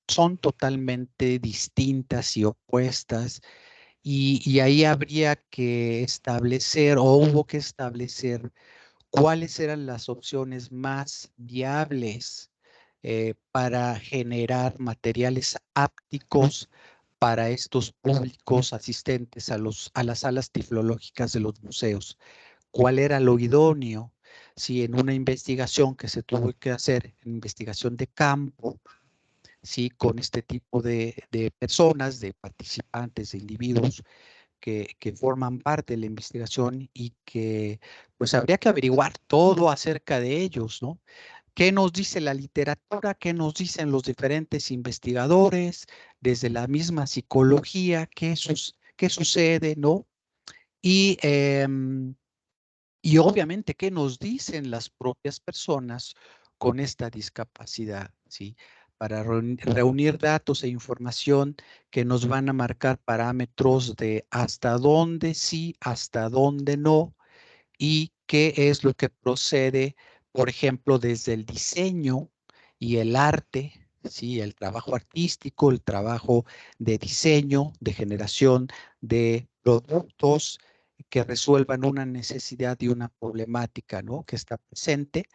son totalmente distintas y opuestas, y ahí habría que establecer o hubo que establecer cuáles eran las opciones más viables para generar materiales ápticos para estos públicos asistentes a las salas tiflológicas de los museos. ¿Cuál era lo idóneo? Si en una investigación que se tuvo que hacer, investigación de campo, sí, con este tipo de personas, de participantes, de individuos que forman parte de la investigación y que pues habría que averiguar todo acerca de ellos, ¿no? ¿Qué nos dice la literatura? ¿Qué nos dicen los diferentes investigadores? Desde la misma psicología, qué sucede, ¿no? Y, y obviamente, ¿qué nos dicen las propias personas con esta discapacidad? ¿Sí? Para reunir datos e información que nos van a marcar parámetros de hasta dónde sí, hasta dónde no, y qué es lo que procede, por ejemplo, desde el diseño y el arte, ¿sí? El trabajo artístico, el trabajo de diseño, de generación de productos que resuelvan una necesidad y una problemática, ¿no? Que está presente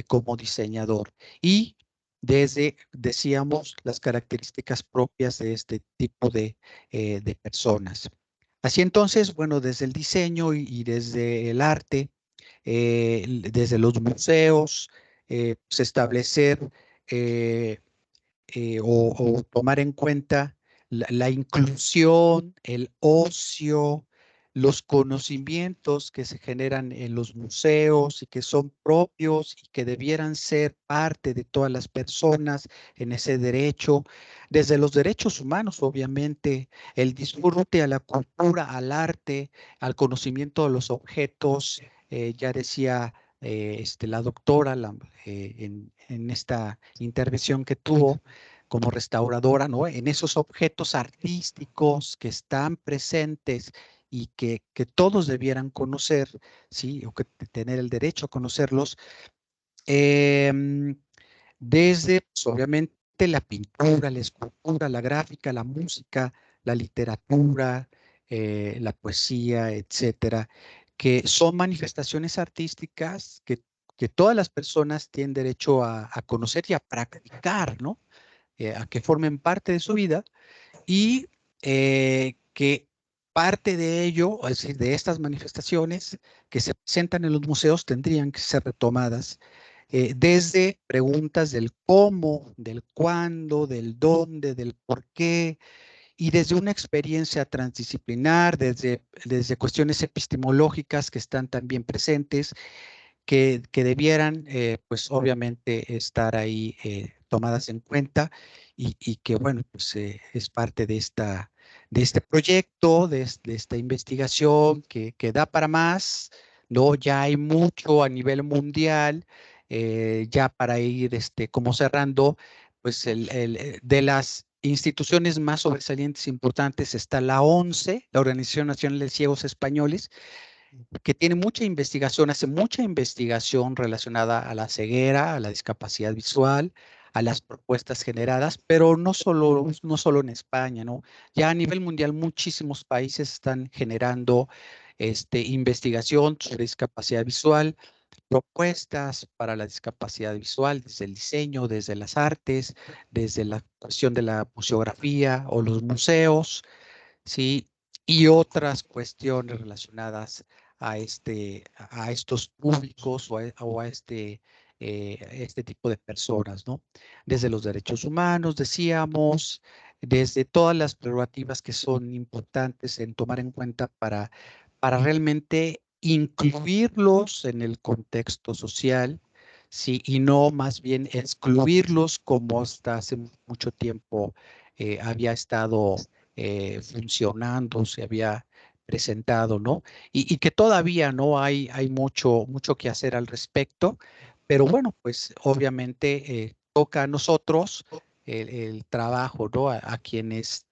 como diseñador. Y decíamos, las características propias de este tipo de personas. Así entonces, bueno, desde el diseño y desde el arte, desde los museos, pues establecer eh, o tomar en cuenta la inclusión, el ocio, los conocimientos que se generan en los museos y que son propios y que debieran ser parte de todas las personas en ese derecho, desde los derechos humanos, obviamente, el disfrute a la cultura, al arte, al conocimiento de los objetos. Ya decía la doctora en esta intervención que tuvo como restauradora, ¿no? En esos objetos artísticos que están presentes y que todos debieran conocer, ¿sí? O que tener el derecho a conocerlos, desde, pues, obviamente, la pintura, la escultura, la gráfica, la música, la literatura, la poesía, etcétera, que son manifestaciones artísticas que todas las personas tienen derecho a conocer y a practicar, ¿no? A que formen parte de su vida y que parte de ello, es decir, de estas manifestaciones que se presentan en los museos, tendrían que ser retomadas desde preguntas del cómo, del cuándo, del dónde, del por qué, y desde una experiencia transdisciplinar, desde cuestiones epistemológicas que están también presentes, que debieran, pues obviamente, estar ahí tomadas en cuenta y que, bueno, pues es parte de este proyecto, de esta investigación que da para más, ¿no? Ya hay mucho a nivel mundial, ya para ir como cerrando, pues de las instituciones más sobresalientes e importantes está la ONCE, la Organización Nacional de Ciegos Españoles, que tiene mucha investigación, hace mucha investigación relacionada a la ceguera, a la discapacidad visual, a las propuestas generadas, pero no solo en España, ¿no? Ya a nivel mundial muchísimos países están generando investigación sobre discapacidad visual, propuestas para la discapacidad visual, desde el diseño, desde las artes, desde la cuestión de la museografía o los museos, ¿sí? Y otras cuestiones relacionadas a estos públicos o a este tipo de personas, ¿no? Desde los derechos humanos, decíamos, desde todas las prerrogativas que son importantes en tomar en cuenta para realmente incluirlos en el contexto social, sí, y no más bien excluirlos como hasta hace mucho tiempo había estado funcionando, se había presentado, ¿no? Y que todavía no hay mucho que hacer al respecto, pero bueno, pues obviamente toca a nosotros el trabajo, ¿no? A quienes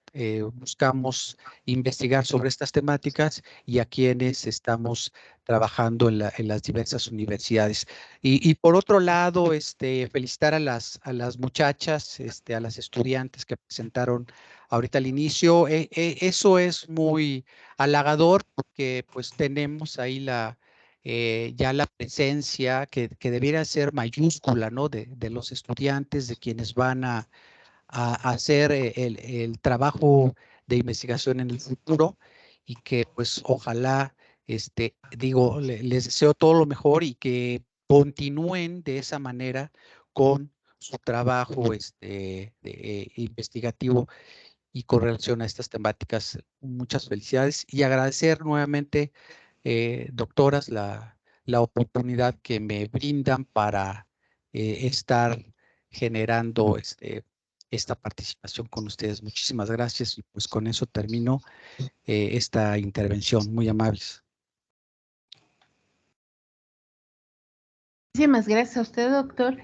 buscamos investigar sobre estas temáticas y a quienes estamos trabajando en las diversas universidades. Y por otro lado, felicitar a las muchachas, a las estudiantes que presentaron ahorita al inicio. Eso es muy halagador porque pues tenemos ahí ya la presencia que debiera ser mayúscula, ¿no? De los estudiantes, de quienes van a hacer el trabajo de investigación en el futuro y que pues ojalá, digo, les deseo todo lo mejor y que continúen de esa manera con su trabajo investigativo y con relación a estas temáticas. Muchas felicidades y agradecer nuevamente, doctoras, la oportunidad que me brindan para estar generando esta participación con ustedes. Muchísimas gracias y pues con eso termino esta intervención. Muy amables. Muchísimas gracias a usted, doctor.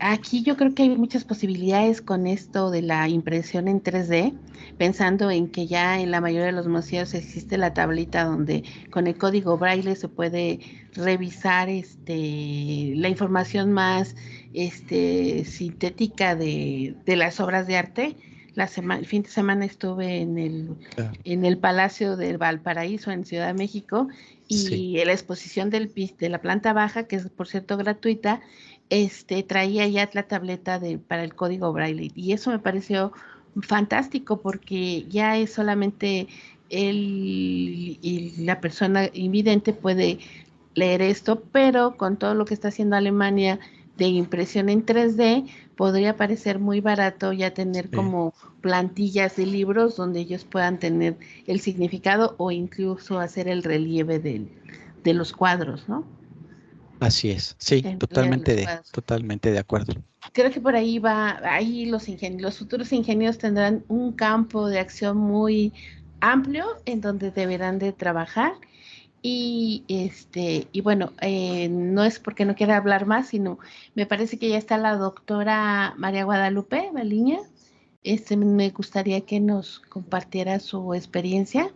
Aquí yo creo que hay muchas posibilidades con esto de la impresión en 3D, pensando en que ya en la mayoría de los museos existe la tablita donde con el código braille se puede revisar la información más sintética de las obras de arte. El fin de semana estuve Claro. en el Palacio del Valparaíso en Ciudad de México y Sí. la exposición de la planta baja, que es por cierto gratuita, traía ya la tableta para el código braille y eso me pareció fantástico porque ya es solamente la persona invidente puede leer esto, pero con todo lo que está haciendo Alemania de impresión en 3D, podría parecer muy barato ya tener como plantillas de libros donde ellos puedan tener el significado o incluso hacer el relieve de los cuadros, ¿no? Así es, sí, El relieve de los cuadros. totalmente de acuerdo. Creo que por ahí ahí los futuros ingenieros tendrán un campo de acción muy amplio en donde deberán de trabajar y bueno, no es porque no quiera hablar más, sino me parece que ya está la doctora María Guadalupe Baliña. Me gustaría que nos compartiera su experiencia.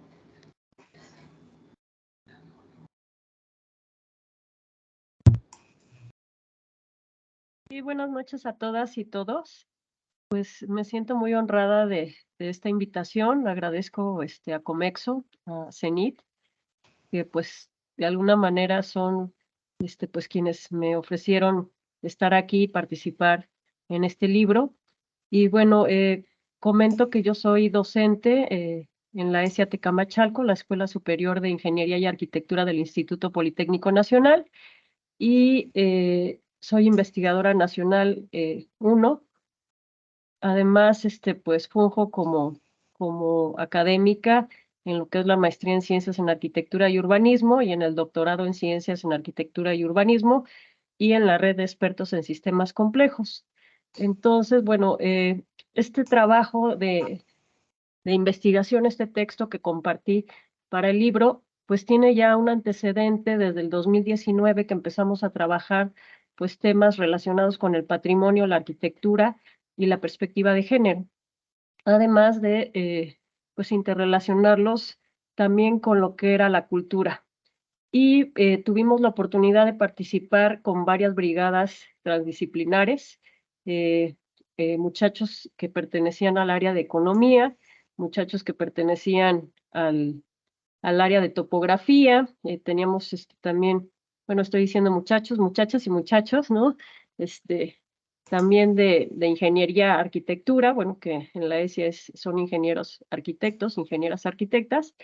Sí, buenas noches a todas y todos. Pues me siento muy honrada de esta invitación. Le agradezco a Comexo, a CENIT, que pues de alguna manera son pues quienes me ofrecieron estar aquí y participar en este libro. Y bueno, comento que yo soy docente en la ESIA Tecamachalco, la Escuela Superior de Ingeniería y Arquitectura del Instituto Politécnico Nacional, y soy investigadora nacional 1. Además, pues funjo como académica en lo que es la maestría en Ciencias en Arquitectura y Urbanismo y en el doctorado en Ciencias en Arquitectura y Urbanismo y en la red de expertos en sistemas complejos. Entonces, bueno, este trabajo de investigación, este texto que compartí para el libro, pues tiene ya un antecedente desde el 2019 que empezamos a trabajar pues temas relacionados con el patrimonio, la arquitectura y la perspectiva de género, además de pues interrelacionarlos también con lo que era la cultura. Y tuvimos la oportunidad de participar con varias brigadas transdisciplinares, muchachos que pertenecían al área de economía, muchachos que pertenecían al área de topografía, teníamos también, bueno, estoy diciendo muchachos, muchachas y muchachos, ¿no? También de ingeniería arquitectura, bueno, que en la ESIA son ingenieros arquitectos, ingenieras arquitectas,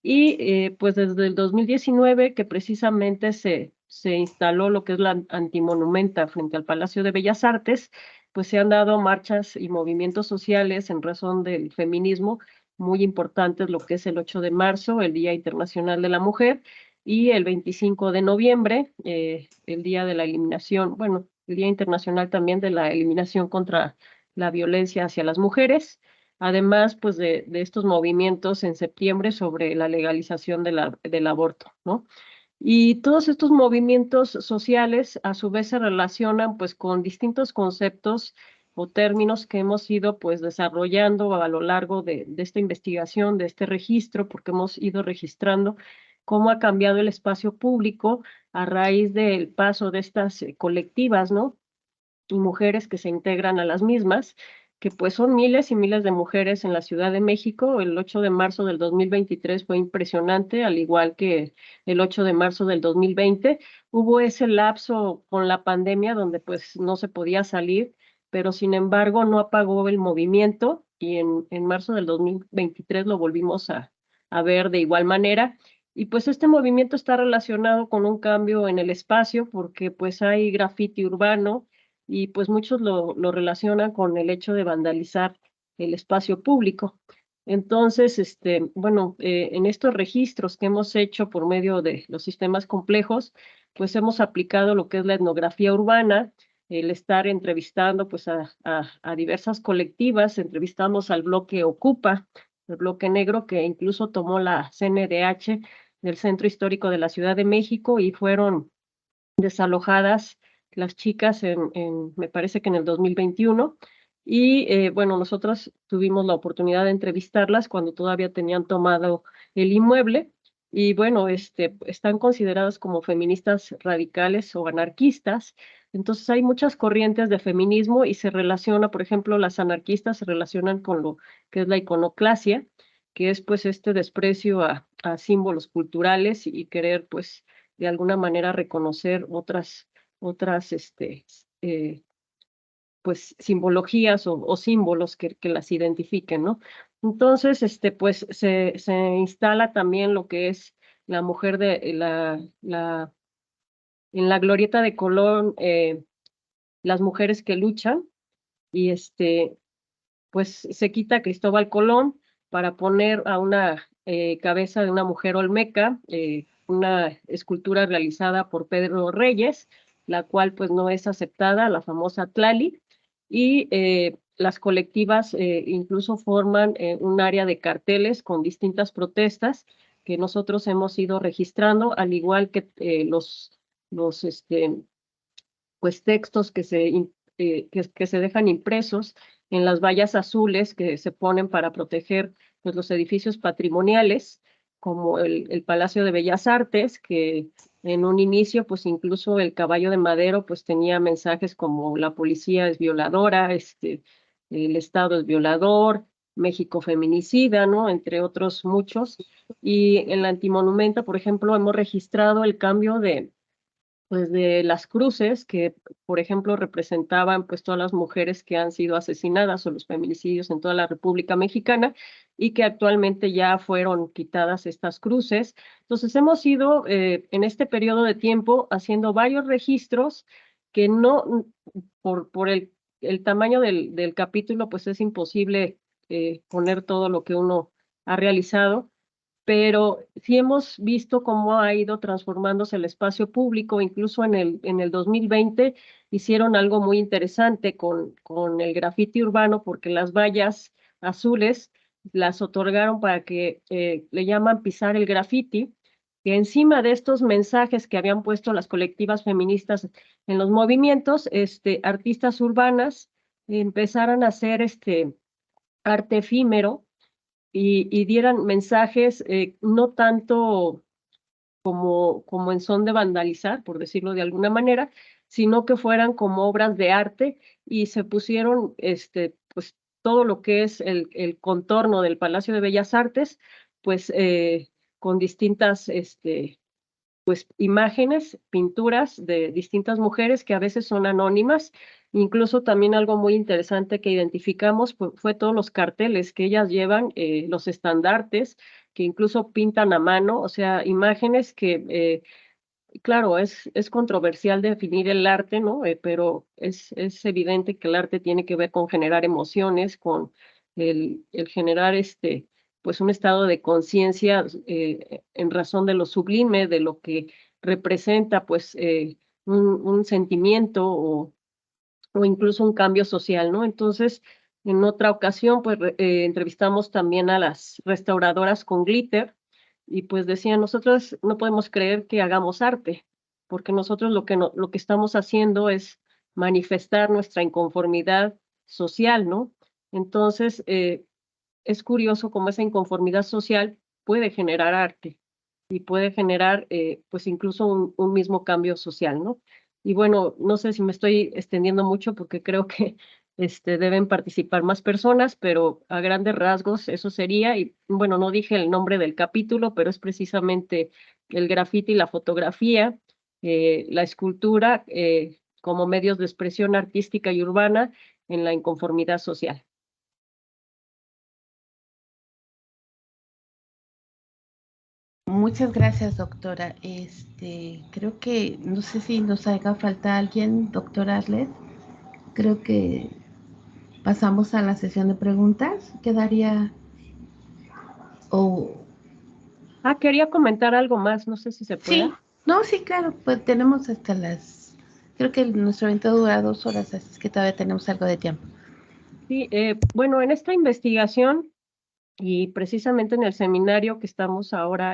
y pues desde el 2019 que precisamente se se instaló lo que es la antimonumenta frente al Palacio de Bellas Artes, pues se han dado marchas y movimientos sociales en razón del feminismo muy importantes, lo que es el 8 de marzo, el Día Internacional de la Mujer, y el 25 de noviembre, el Día de la Eliminación, bueno, el Día Internacional también de la Eliminación contra la Violencia hacia las Mujeres, además pues de estos movimientos en septiembre sobre la legalización del aborto, ¿no? Y todos estos movimientos sociales a su vez se relacionan pues con distintos conceptos o términos que hemos ido pues desarrollando a lo largo de esta investigación, de este registro, porque hemos ido registrando cómo ha cambiado el espacio público a raíz del paso de estas colectivas, ¿no? Y mujeres que se integran a las mismas, que pues son miles y miles de mujeres en la Ciudad de México. El 8 de marzo del 2023 fue impresionante, al igual que el 8 de marzo del 2020. Hubo ese lapso con la pandemia donde pues no se podía salir, pero sin embargo no apagó el movimiento y en marzo del 2023 lo volvimos a ver de igual manera. Y pues este movimiento está relacionado con un cambio en el espacio porque pues hay grafiti urbano, y pues muchos lo relacionan con el hecho de vandalizar el espacio público. Entonces, bueno, en estos registros que hemos hecho por medio de los sistemas complejos, pues hemos aplicado lo que es la etnografía urbana, el estar entrevistando pues a diversas colectivas. Entrevistamos al bloque Ocupa, el bloque negro, que incluso tomó la CNDH del Centro Histórico de la Ciudad de México y fueron desalojadas las chicas me parece que en el 2021, y bueno, nosotros tuvimos la oportunidad de entrevistarlas cuando todavía tenían tomado el inmueble, y bueno, están consideradas como feministas radicales o anarquistas. Entonces hay muchas corrientes de feminismo y se relaciona, por ejemplo, las anarquistas se relacionan con lo que es la iconoclasia, que es pues este desprecio a símbolos culturales y querer pues de alguna manera reconocer otras pues simbologías o símbolos que las identifiquen, ¿no? Entonces, pues se instala también lo que es la mujer en la glorieta de Colón, las mujeres que luchan, y pues se quita a Cristóbal Colón para poner a una cabeza de una mujer olmeca, una escultura realizada por Pedro Reyes, la cual pues no es aceptada, la famosa Tlali, y las colectivas incluso forman un área de carteles con distintas protestas que nosotros hemos ido registrando, al igual que los pues textos que se dejan impresos en las vallas azules que se ponen para proteger pues, los edificios patrimoniales, como el Palacio de Bellas Artes, que en un inicio, pues incluso el Caballo de Madero, pues tenía mensajes como la policía es violadora, el Estado es violador, México feminicida, ¿no? Entre otros muchos. Y en la Antimonumenta, por ejemplo, hemos registrado el cambio pues de las cruces que, por ejemplo, representaban pues todas las mujeres que han sido asesinadas o los feminicidios en toda la República Mexicana y que actualmente ya fueron quitadas estas cruces. Entonces hemos ido en este periodo de tiempo haciendo varios registros que no, por el tamaño del capítulo, pues es imposible poner todo lo que uno ha realizado, pero sí hemos visto cómo ha ido transformándose el espacio público. Incluso en el 2020 hicieron algo muy interesante con el grafiti urbano, porque las vallas azules las otorgaron para que le llaman pisar el grafiti, que encima de estos mensajes que habían puesto las colectivas feministas en los movimientos, artistas urbanas empezaran a hacer arte efímero y dieran mensajes no tanto como en son de vandalizar, por decirlo de alguna manera, sino que fueran como obras de arte, y se pusieron pues todo lo que es el contorno del Palacio de Bellas Artes, pues con distintas pues imágenes, pinturas de distintas mujeres que a veces son anónimas. Incluso también algo muy interesante que identificamos fue todos los carteles que ellas llevan, los estandartes, que incluso pintan a mano, o sea, imágenes que claro, es controversial definir el arte, ¿no? Pero es evidente que el arte tiene que ver con generar emociones, con el generar pues un estado de conciencia en razón de lo sublime, de lo que representa, pues, un sentimiento o incluso un cambio social, ¿no? Entonces, en otra ocasión, pues, entrevistamos también a las restauradoras con glitter, y pues decían, nosotros no podemos creer que hagamos arte, porque nosotros lo que estamos haciendo es manifestar nuestra inconformidad social, ¿no? Entonces, es curioso cómo esa inconformidad social puede generar arte y puede generar, pues incluso un mismo cambio social, ¿no? Y bueno, no sé si me estoy extendiendo mucho porque creo que deben participar más personas, pero a grandes rasgos eso sería, y bueno, no dije el nombre del capítulo, pero es precisamente el grafiti y la fotografía, la escultura como medios de expresión artística y urbana en la inconformidad social. Muchas gracias, doctora. Creo que, no sé si nos haga falta alguien, doctora Arlet. Creo que pasamos a la sesión de preguntas. Quedaría, o Quería comentar algo más, no sé si se puede. sí, no, sí, claro, pues tenemos hasta creo que nuestro evento dura 2 horas, así es que todavía tenemos algo de tiempo. Sí, bueno, en esta investigación y precisamente en el seminario que estamos ahora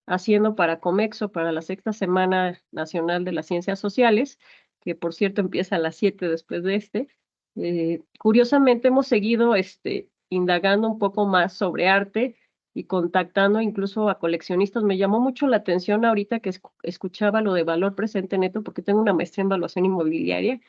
haciendo para Comexo, para la 6ª Semana Nacional de las Ciencias Sociales, que por cierto empieza a las 7 después de curiosamente hemos seguido indagando un poco más sobre arte y contactando incluso a coleccionistas. Me llamó mucho la atención ahorita que escuchaba lo de valor presente neto, porque tengo una maestría en evaluación inmobiliaria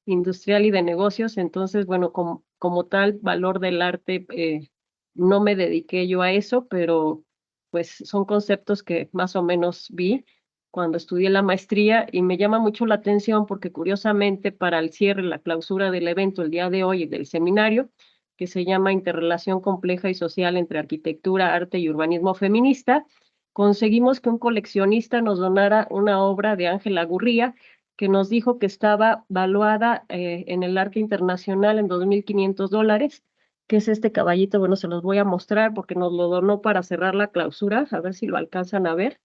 industrial y de negocios, entonces, bueno, como tal, valor del arte, no me dediqué yo a eso, pero pues son conceptos que más o menos vi cuando estudié la maestría y me llama mucho la atención porque curiosamente para el cierre, la clausura del evento el día de hoy del seminario, que se llama Interrelación compleja y social entre arquitectura, arte y urbanismo feminista, conseguimos que un coleccionista nos donara una obra de Ángela Gurría, que nos dijo que estaba valuada en el arte internacional en $2,500, que es este caballito. Bueno, se los voy a mostrar porque nos lo donó para cerrar la clausura, a ver si lo alcanzan a ver.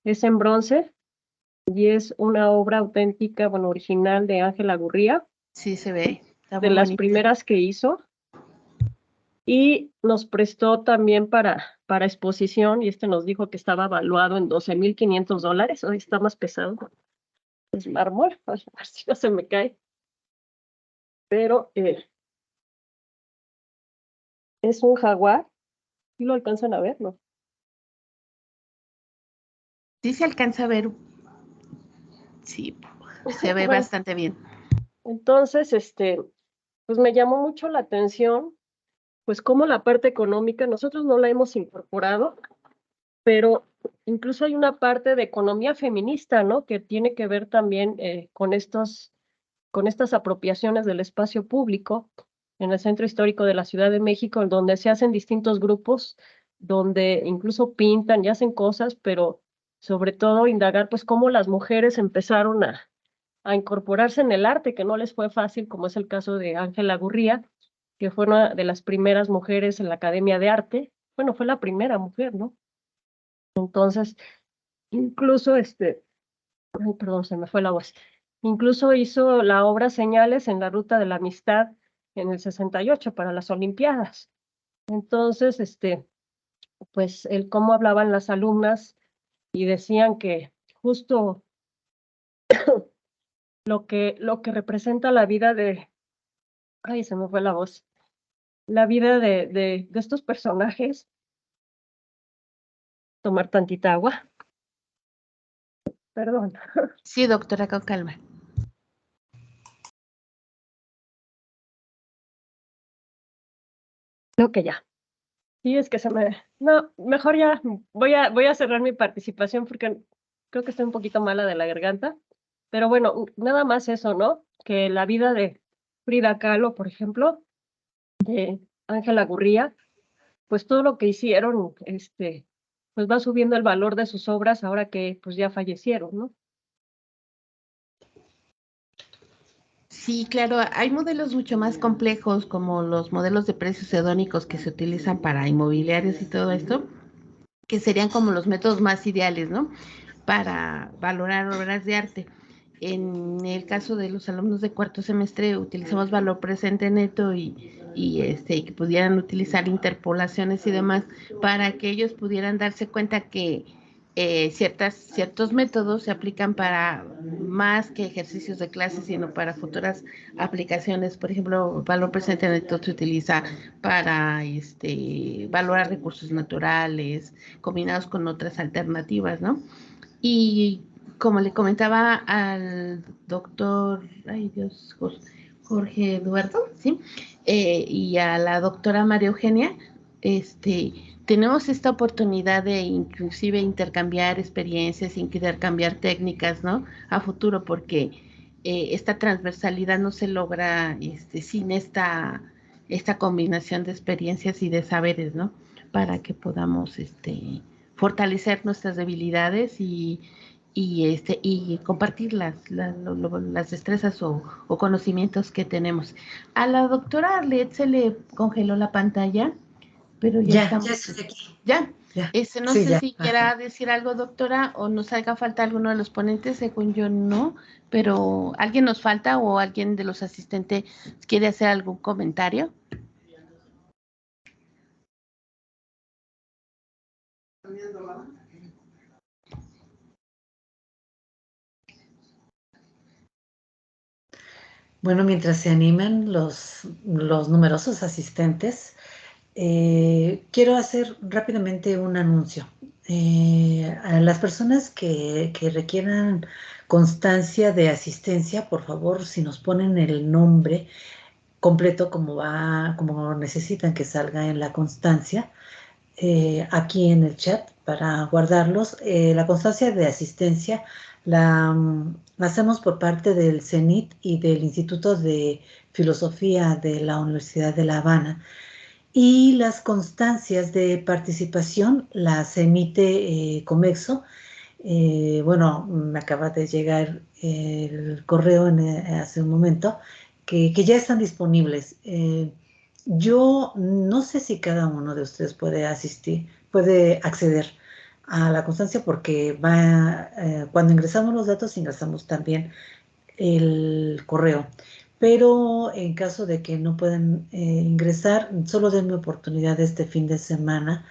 Es en bronce y es una obra auténtica, bueno, original de Ángela Gurría. Sí, se ve. Está de muy las bonito. primeras que hizo. Y nos prestó también para exposición, y nos dijo que estaba valuado en $12,500. Hoy está más pesado. Es mármol, a ver si no se me cae. Pero es un jaguar. ¿Sí lo alcanzan a ver? No. Sí se alcanza a ver. Sí, se ve Bueno, bastante bien. entonces, pues me llamó mucho la atención, pues cómo la parte económica, nosotros no la hemos incorporado, pero incluso hay una parte de economía feminista, ¿no? Que tiene que ver también con estas apropiaciones del espacio público en el centro histórico de la Ciudad de México, en donde se hacen distintos grupos, donde incluso pintan y hacen cosas, pero sobre todo indagar pues cómo las mujeres empezaron a incorporarse en el arte, que no les fue fácil, como es el caso de Ángela Gurría, que fue una de las primeras mujeres en la Academia de Arte. Bueno, fue la primera mujer, ¿no? Entonces, incluso ay, perdón, se me fue la voz. Incluso hizo la obra Señales en la Ruta de la Amistad en el 68 para las Olimpiadas. Entonces, pues el cómo hablaban las alumnas y decían que justo lo que representa la vida ay, se me fue la voz, la vida de estos personajes. Tomar tantita agua. Perdón. Sí, doctora, con calma. Creo que ya. Sí, es que no, mejor ya voy a cerrar mi participación porque creo que estoy un poquito mala de la garganta. Pero bueno, nada más eso, ¿no? Que la vida de Frida Kahlo, por ejemplo, de Ángela Gurría, pues todo lo que hicieron, pues pues va subiendo el valor de sus obras ahora que pues ya fallecieron, ¿no? Sí, claro, hay modelos mucho más complejos como los modelos de precios hedónicos que se utilizan para inmobiliarios y todo esto, que serían como los métodos más ideales, ¿no? Para valorar obras de arte. En el caso de los alumnos de cuarto semestre utilizamos valor presente neto y que pudieran utilizar interpolaciones y demás para que ellos pudieran darse cuenta que ciertos métodos se aplican para más que ejercicios de clase, sino para futuras aplicaciones. Por ejemplo, valor presente neto se utiliza para valorar recursos naturales combinados con otras alternativas, ¿no? Y como le comentaba al doctor, ay Dios, Jorge Eduardo, ¿sí? Y a la doctora María Eugenia, tenemos esta oportunidad de inclusive intercambiar experiencias, intercambiar técnicas, ¿no? A futuro, porque esta transversalidad no se logra sin esta combinación de experiencias y de saberes, ¿no? Para que podamos fortalecer nuestras debilidades y compartir las destrezas o conocimientos que tenemos. A la doctora Arlet se le congeló la pantalla, pero ya estamos. Ya estoy aquí. ¿Ya? Ya. No Sí, sé ya. si quiera decir algo, doctora, o nos haga falta alguno de los ponentes, según yo no, pero ¿alguien nos falta o alguien de los asistentes quiere hacer algún comentario? Bueno, mientras se animan los numerosos asistentes, quiero hacer rápidamente un anuncio. A las personas que requieran constancia de asistencia, por favor, si nos ponen el nombre completo como necesitan que salga en la constancia, aquí en el chat para guardarlos. La constancia de asistencia la hacemos por parte del CENIT y del Instituto de Filosofía de la Universidad de La Habana. Y las constancias de participación las emite Comexo. Bueno, me acaba de llegar el correo hace un momento que ya están disponibles. Yo no sé si cada uno de ustedes puede acceder a la constancia porque cuando ingresamos los datos, ingresamos también el correo. Pero en caso de que no puedan ingresar, solo denme oportunidad este fin de semana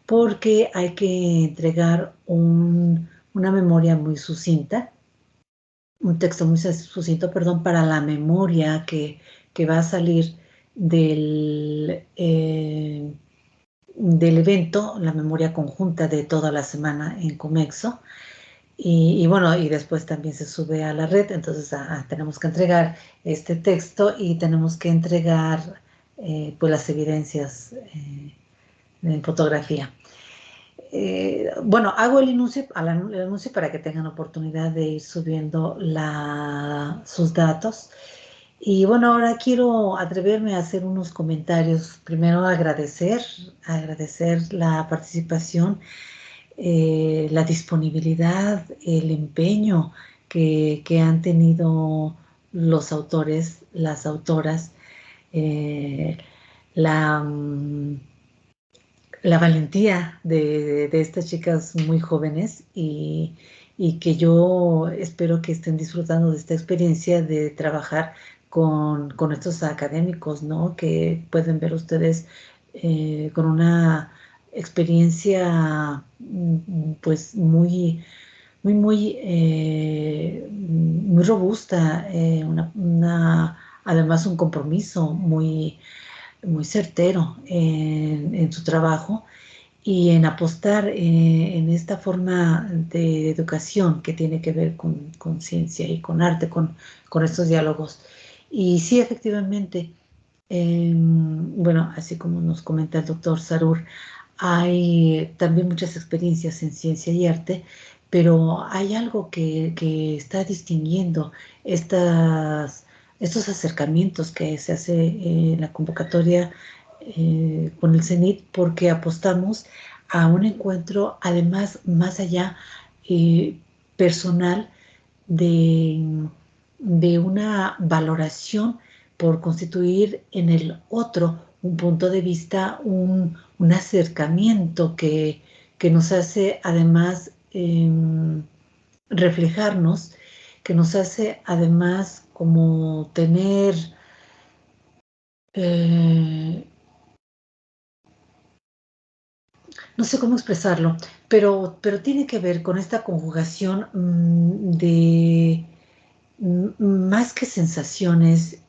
porque hay que entregar una memoria muy sucinta, un texto muy sucinto, perdón, para la memoria que va a salir del evento, la memoria conjunta de toda la semana en Comexo. Y bueno, y después también se sube a la red, entonces tenemos que entregar este texto y tenemos que entregar pues las evidencias en fotografía. Bueno, hago el anuncio para que tengan oportunidad de ir subiendo sus datos. Y bueno, ahora quiero atreverme a hacer unos comentarios. Primero agradecer la participación, la disponibilidad, el empeño que han tenido los autores, las autoras, la valentía de estas chicas muy jóvenes y que yo espero que estén disfrutando de esta experiencia de trabajar con estos académicos, ¿no? Que pueden ver ustedes con una experiencia pues muy robusta, además un compromiso muy certero en su trabajo y en apostar en esta forma de educación que tiene que ver con ciencia y con arte, con estos diálogos. Y sí, efectivamente, bueno, así como nos comenta el doctor Sarur, hay también muchas experiencias en ciencia y arte, pero hay algo que está distinguiendo estos acercamientos que se hace en la convocatoria con el CENIT, porque apostamos a un encuentro, además, más allá, personal, de una valoración por constituir en el otro un punto de vista, un acercamiento que nos hace además reflejarnos, que nos hace además como tener no sé cómo expresarlo, pero tiene que ver con esta conjugación de más que sensaciones,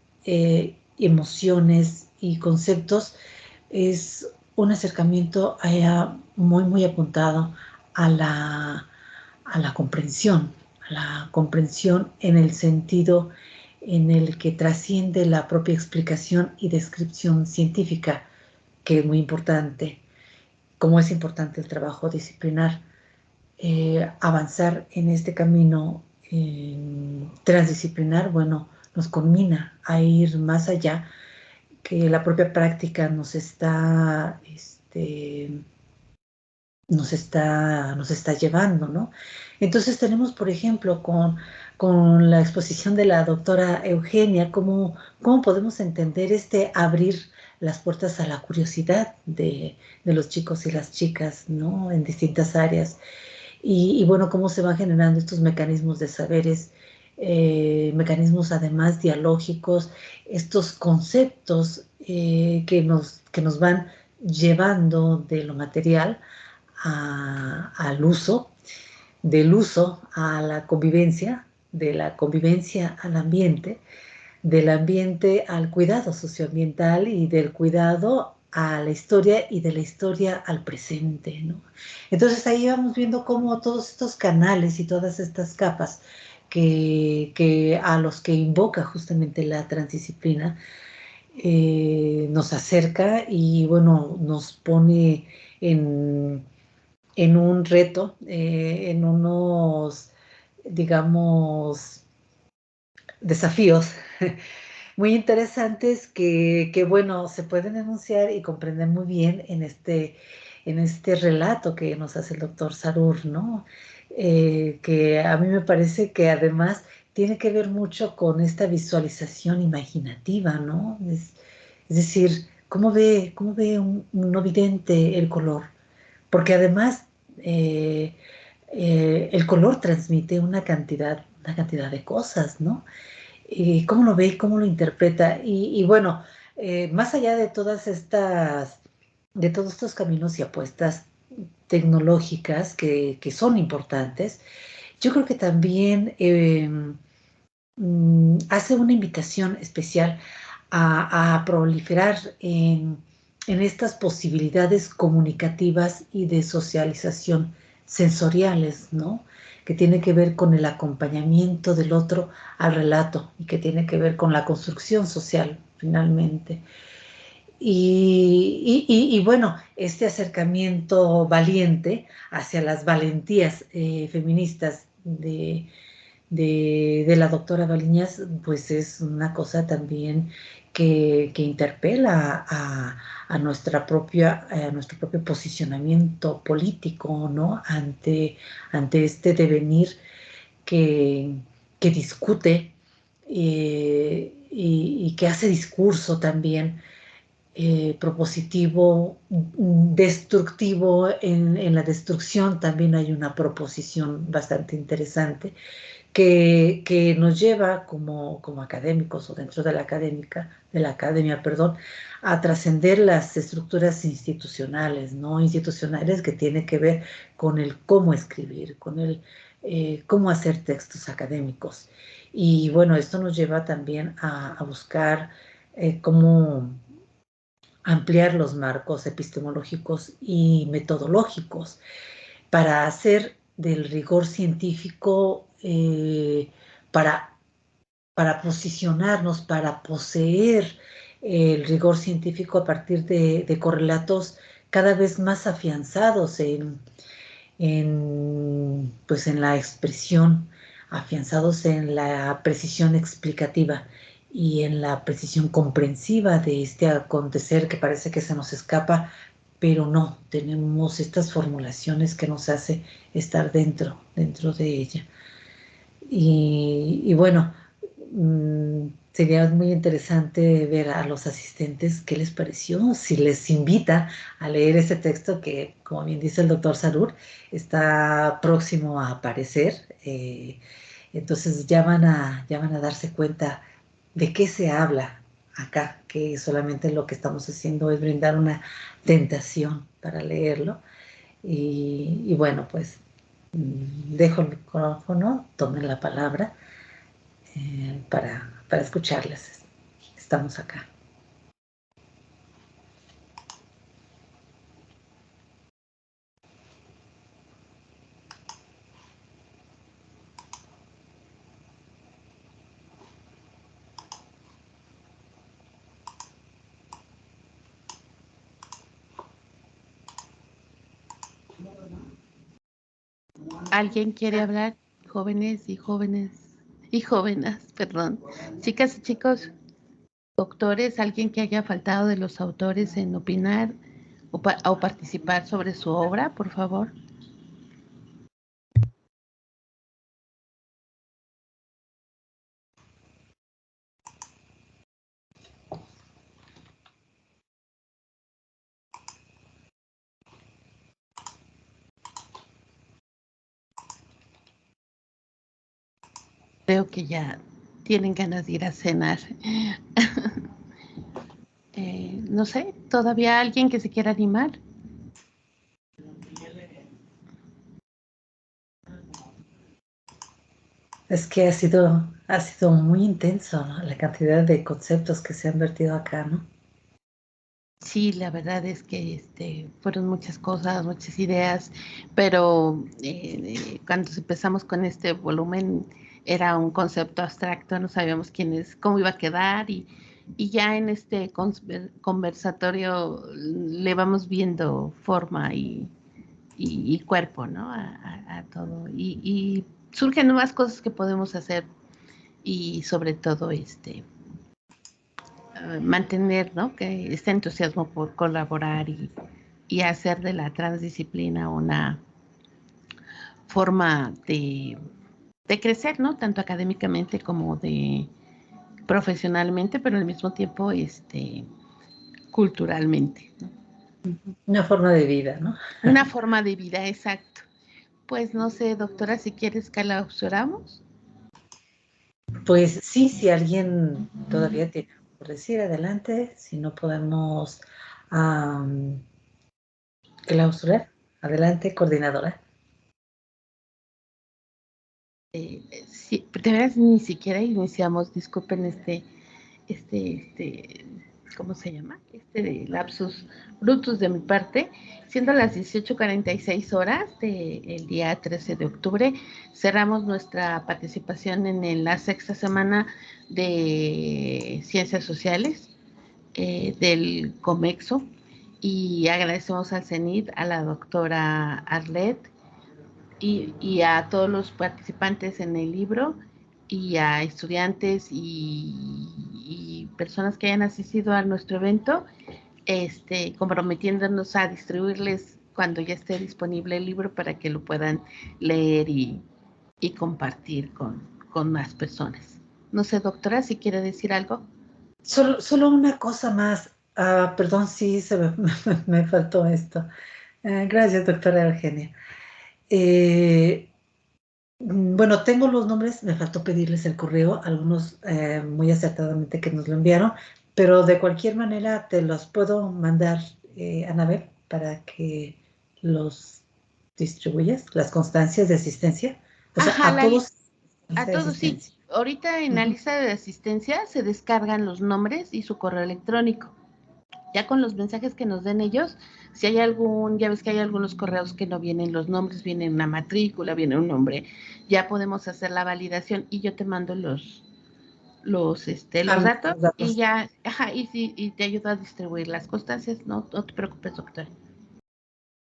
emociones y conceptos, es un acercamiento muy, muy apuntado a la comprensión en el sentido en el que trasciende la propia explicación y descripción científica, que es muy importante, como es importante el trabajo disciplinar. Avanzar en este camino transdisciplinar, bueno, nos conmina a ir más allá, que la propia práctica nos está llevando, ¿no? Entonces tenemos, por ejemplo, con la exposición de la doctora Eugenia, cómo podemos entender abrir las puertas a la curiosidad de los chicos y las chicas, ¿no? En distintas áreas. Y bueno, cómo se van generando estos mecanismos de saberes, mecanismos además dialógicos, estos conceptos que nos van llevando de lo material al uso, del uso a la convivencia, de la convivencia al ambiente, del ambiente al cuidado socioambiental y del cuidado a la historia y de la historia al presente, ¿no? Entonces ahí vamos viendo cómo todos estos canales y todas estas capas que a los que invoca justamente la transdisciplina nos acerca y bueno, nos pone en un reto, en unos, digamos, desafíos muy interesantes bueno, se pueden enunciar y comprender muy bien en este relato que nos hace el doctor Sarur, ¿no? Que a mí me parece que además tiene que ver mucho con esta visualización imaginativa, ¿no? Es decir, ¿cómo ve un no vidente el color? Porque además el color transmite una cantidad de cosas, ¿no? ¿Cómo lo ve? ¿Cómo lo interpreta? Y bueno, más allá de todos estos caminos y apuestas tecnológicas que son importantes, yo creo que también hace una invitación especial a proliferar en estas posibilidades comunicativas y de socialización sensoriales, ¿no? Que tiene que ver con el acompañamiento del otro al relato y que tiene que ver con la construcción social, finalmente. Y bueno, este acercamiento valiente hacia las valentías feministas de la doctora Baliñas, pues es una cosa también que interpela a nuestro propio posicionamiento político, ¿no? Ante este devenir que discute y que hace discurso también propositivo, destructivo. En la destrucción también hay una proposición bastante interesante que nos lleva como académicos o dentro de la academia, perdón, a trascender las estructuras institucionales, ¿no? Institucionales, que tiene que ver con el cómo escribir, con el cómo hacer textos académicos. Y bueno, esto nos lleva también a buscar cómo ampliar los marcos epistemológicos y metodológicos para hacer del rigor científico, para posicionarnos, para poseer el rigor científico a partir de correlatos cada vez más afianzados pues en la expresión, afianzados en la precisión explicativa y en la precisión comprensiva de este acontecer que parece que se nos escapa, pero no, tenemos estas formulaciones que nos hace estar dentro de ella. Y bueno, sería muy interesante ver a los asistentes qué les pareció, si les invita a leer ese texto que, como bien dice el doctor Sarur, está próximo a aparecer. Entonces ya van a darse cuenta de qué se habla acá, que solamente lo que estamos haciendo es brindar una tentación para leerlo. Y bueno, pues dejo el micrófono, tomen la palabra para escucharles. Estamos acá. ¿Alguien quiere hablar? Jóvenes y jóvenes y jóvenes, perdón. Chicas y chicos, doctores, alguien que haya faltado de los autores en opinar o participar sobre su obra, por favor. Creo que ya tienen ganas de ir a cenar. No sé, ¿todavía alguien que se quiera animar? Es que ha sido muy intenso, ¿no? La cantidad de conceptos que se han vertido acá, ¿no? Sí, la verdad es que fueron muchas cosas, muchas ideas, pero cuando empezamos con este volumen era un concepto abstracto, no sabíamos cómo iba a quedar y ya en este conversatorio le vamos viendo forma y cuerpo, ¿no? A todo. Y surgen nuevas cosas que podemos hacer y sobre todo mantener, ¿no? Que este entusiasmo por colaborar y hacer de la transdisciplina una forma de crecer, ¿no? Tanto académicamente como de profesionalmente, pero al mismo tiempo culturalmente, ¿no? Una forma de vida, ¿no? Una forma de vida, exacto. Pues no sé, doctora, si quieres clausuramos. Pues sí, si alguien todavía tiene algo por decir, adelante. Si no, podemos clausurar. Adelante, coordinadora. Sí, de veras ni siquiera iniciamos, disculpen ¿cómo se llama? De lapsus brutus de mi parte, siendo las 18:46 horas del día 13 de octubre, cerramos nuestra participación en la sexta semana de Ciencias Sociales del COMEXO y agradecemos al CENIT, a la doctora Arlet y a todos los participantes en el libro y a estudiantes y personas que hayan asistido a nuestro evento, comprometiéndonos a distribuirles cuando ya esté disponible el libro para que lo puedan leer y compartir con más personas. No sé, doctora, si quiere decir algo. Solo una cosa más. Perdón, sí, me faltó esto. Gracias, doctora Eugenia. Bueno, tengo los nombres, me faltó pedirles el correo, algunos muy acertadamente que nos lo enviaron, pero de cualquier manera te los puedo mandar, Anabel, para que los distribuyas, las constancias de asistencia. O sea, Ajá, a a todos todos sí. asistencia. Ahorita en la lista de asistencia se descargan los nombres y su correo electrónico. Ya con los mensajes que nos den ellos, si hay ya ves que hay algunos correos que no vienen los nombres, viene una matrícula, viene un nombre, ya podemos hacer la validación y yo te mando los datos y ya, y te ayudo a distribuir las constancias, no te preocupes, doctor.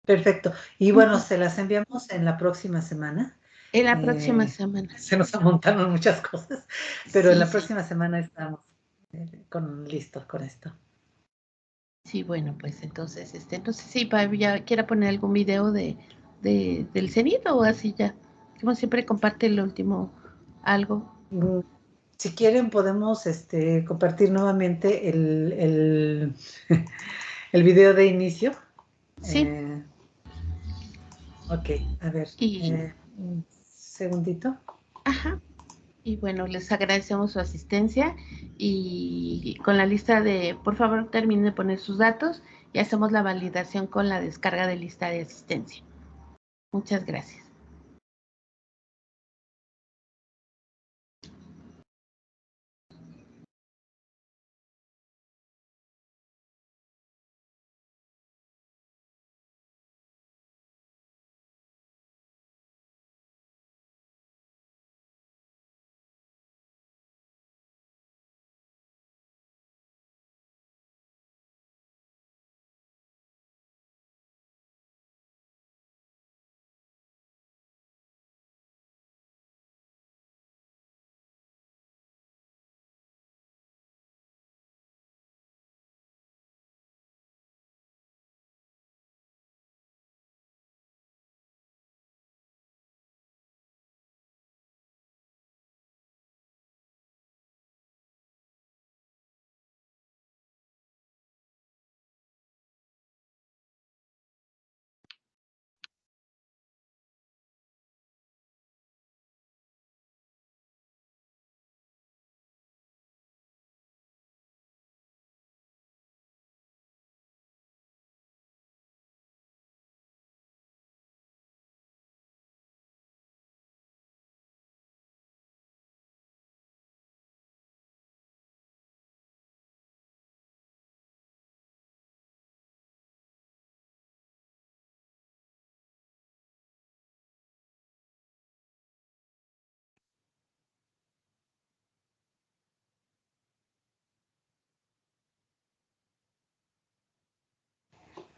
Perfecto. Y bueno, se las enviamos en la próxima semana. En la próxima semana. Se nos amontaron muchas cosas, pero sí, en la próxima semana estamos listos con esto. Sí, bueno, pues entonces, no sé si ya quiera poner algún video del CENIT o así ya. Como siempre comparte el último algo. Si quieren podemos compartir nuevamente el video de inicio. Sí. Ok, a ver, un segundito. Ajá. Y bueno, les agradecemos su asistencia y con la lista por favor, terminen de poner sus datos y hacemos la validación con la descarga de lista de asistencia. Muchas gracias.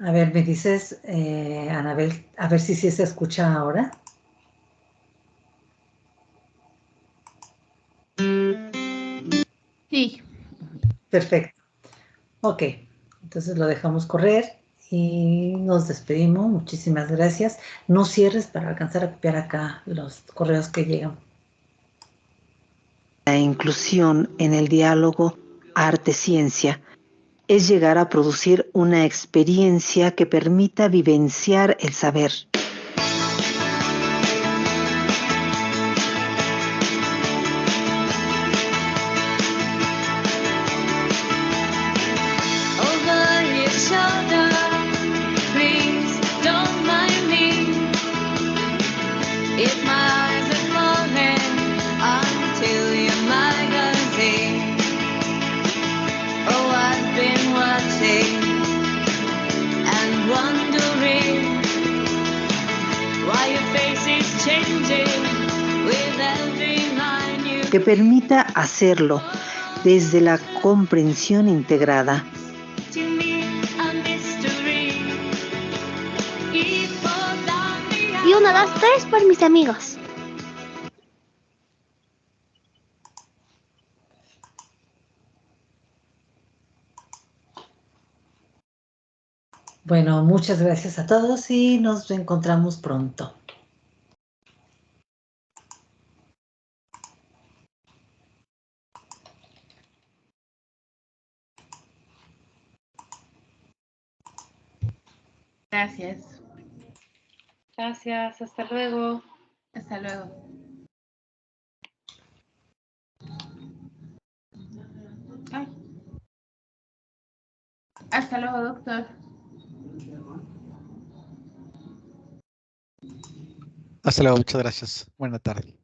A ver, me dices, Anabel, a ver si sí se escucha ahora. Sí. Perfecto. Ok, entonces lo dejamos correr y nos despedimos. Muchísimas gracias. No cierres para alcanzar a copiar acá los correos que llegan. La inclusión en el diálogo arte-ciencia es llegar a producir una experiencia que permita vivenciar el saber. Que permita hacerlo desde la comprensión integrada. Y 1, 2, 3 por mis amigos. Bueno, muchas gracias a todos y nos encontramos pronto. Gracias. Gracias, hasta luego. Hasta luego. Ay. Hasta luego, doctor. Hasta luego, muchas gracias. Buena tarde.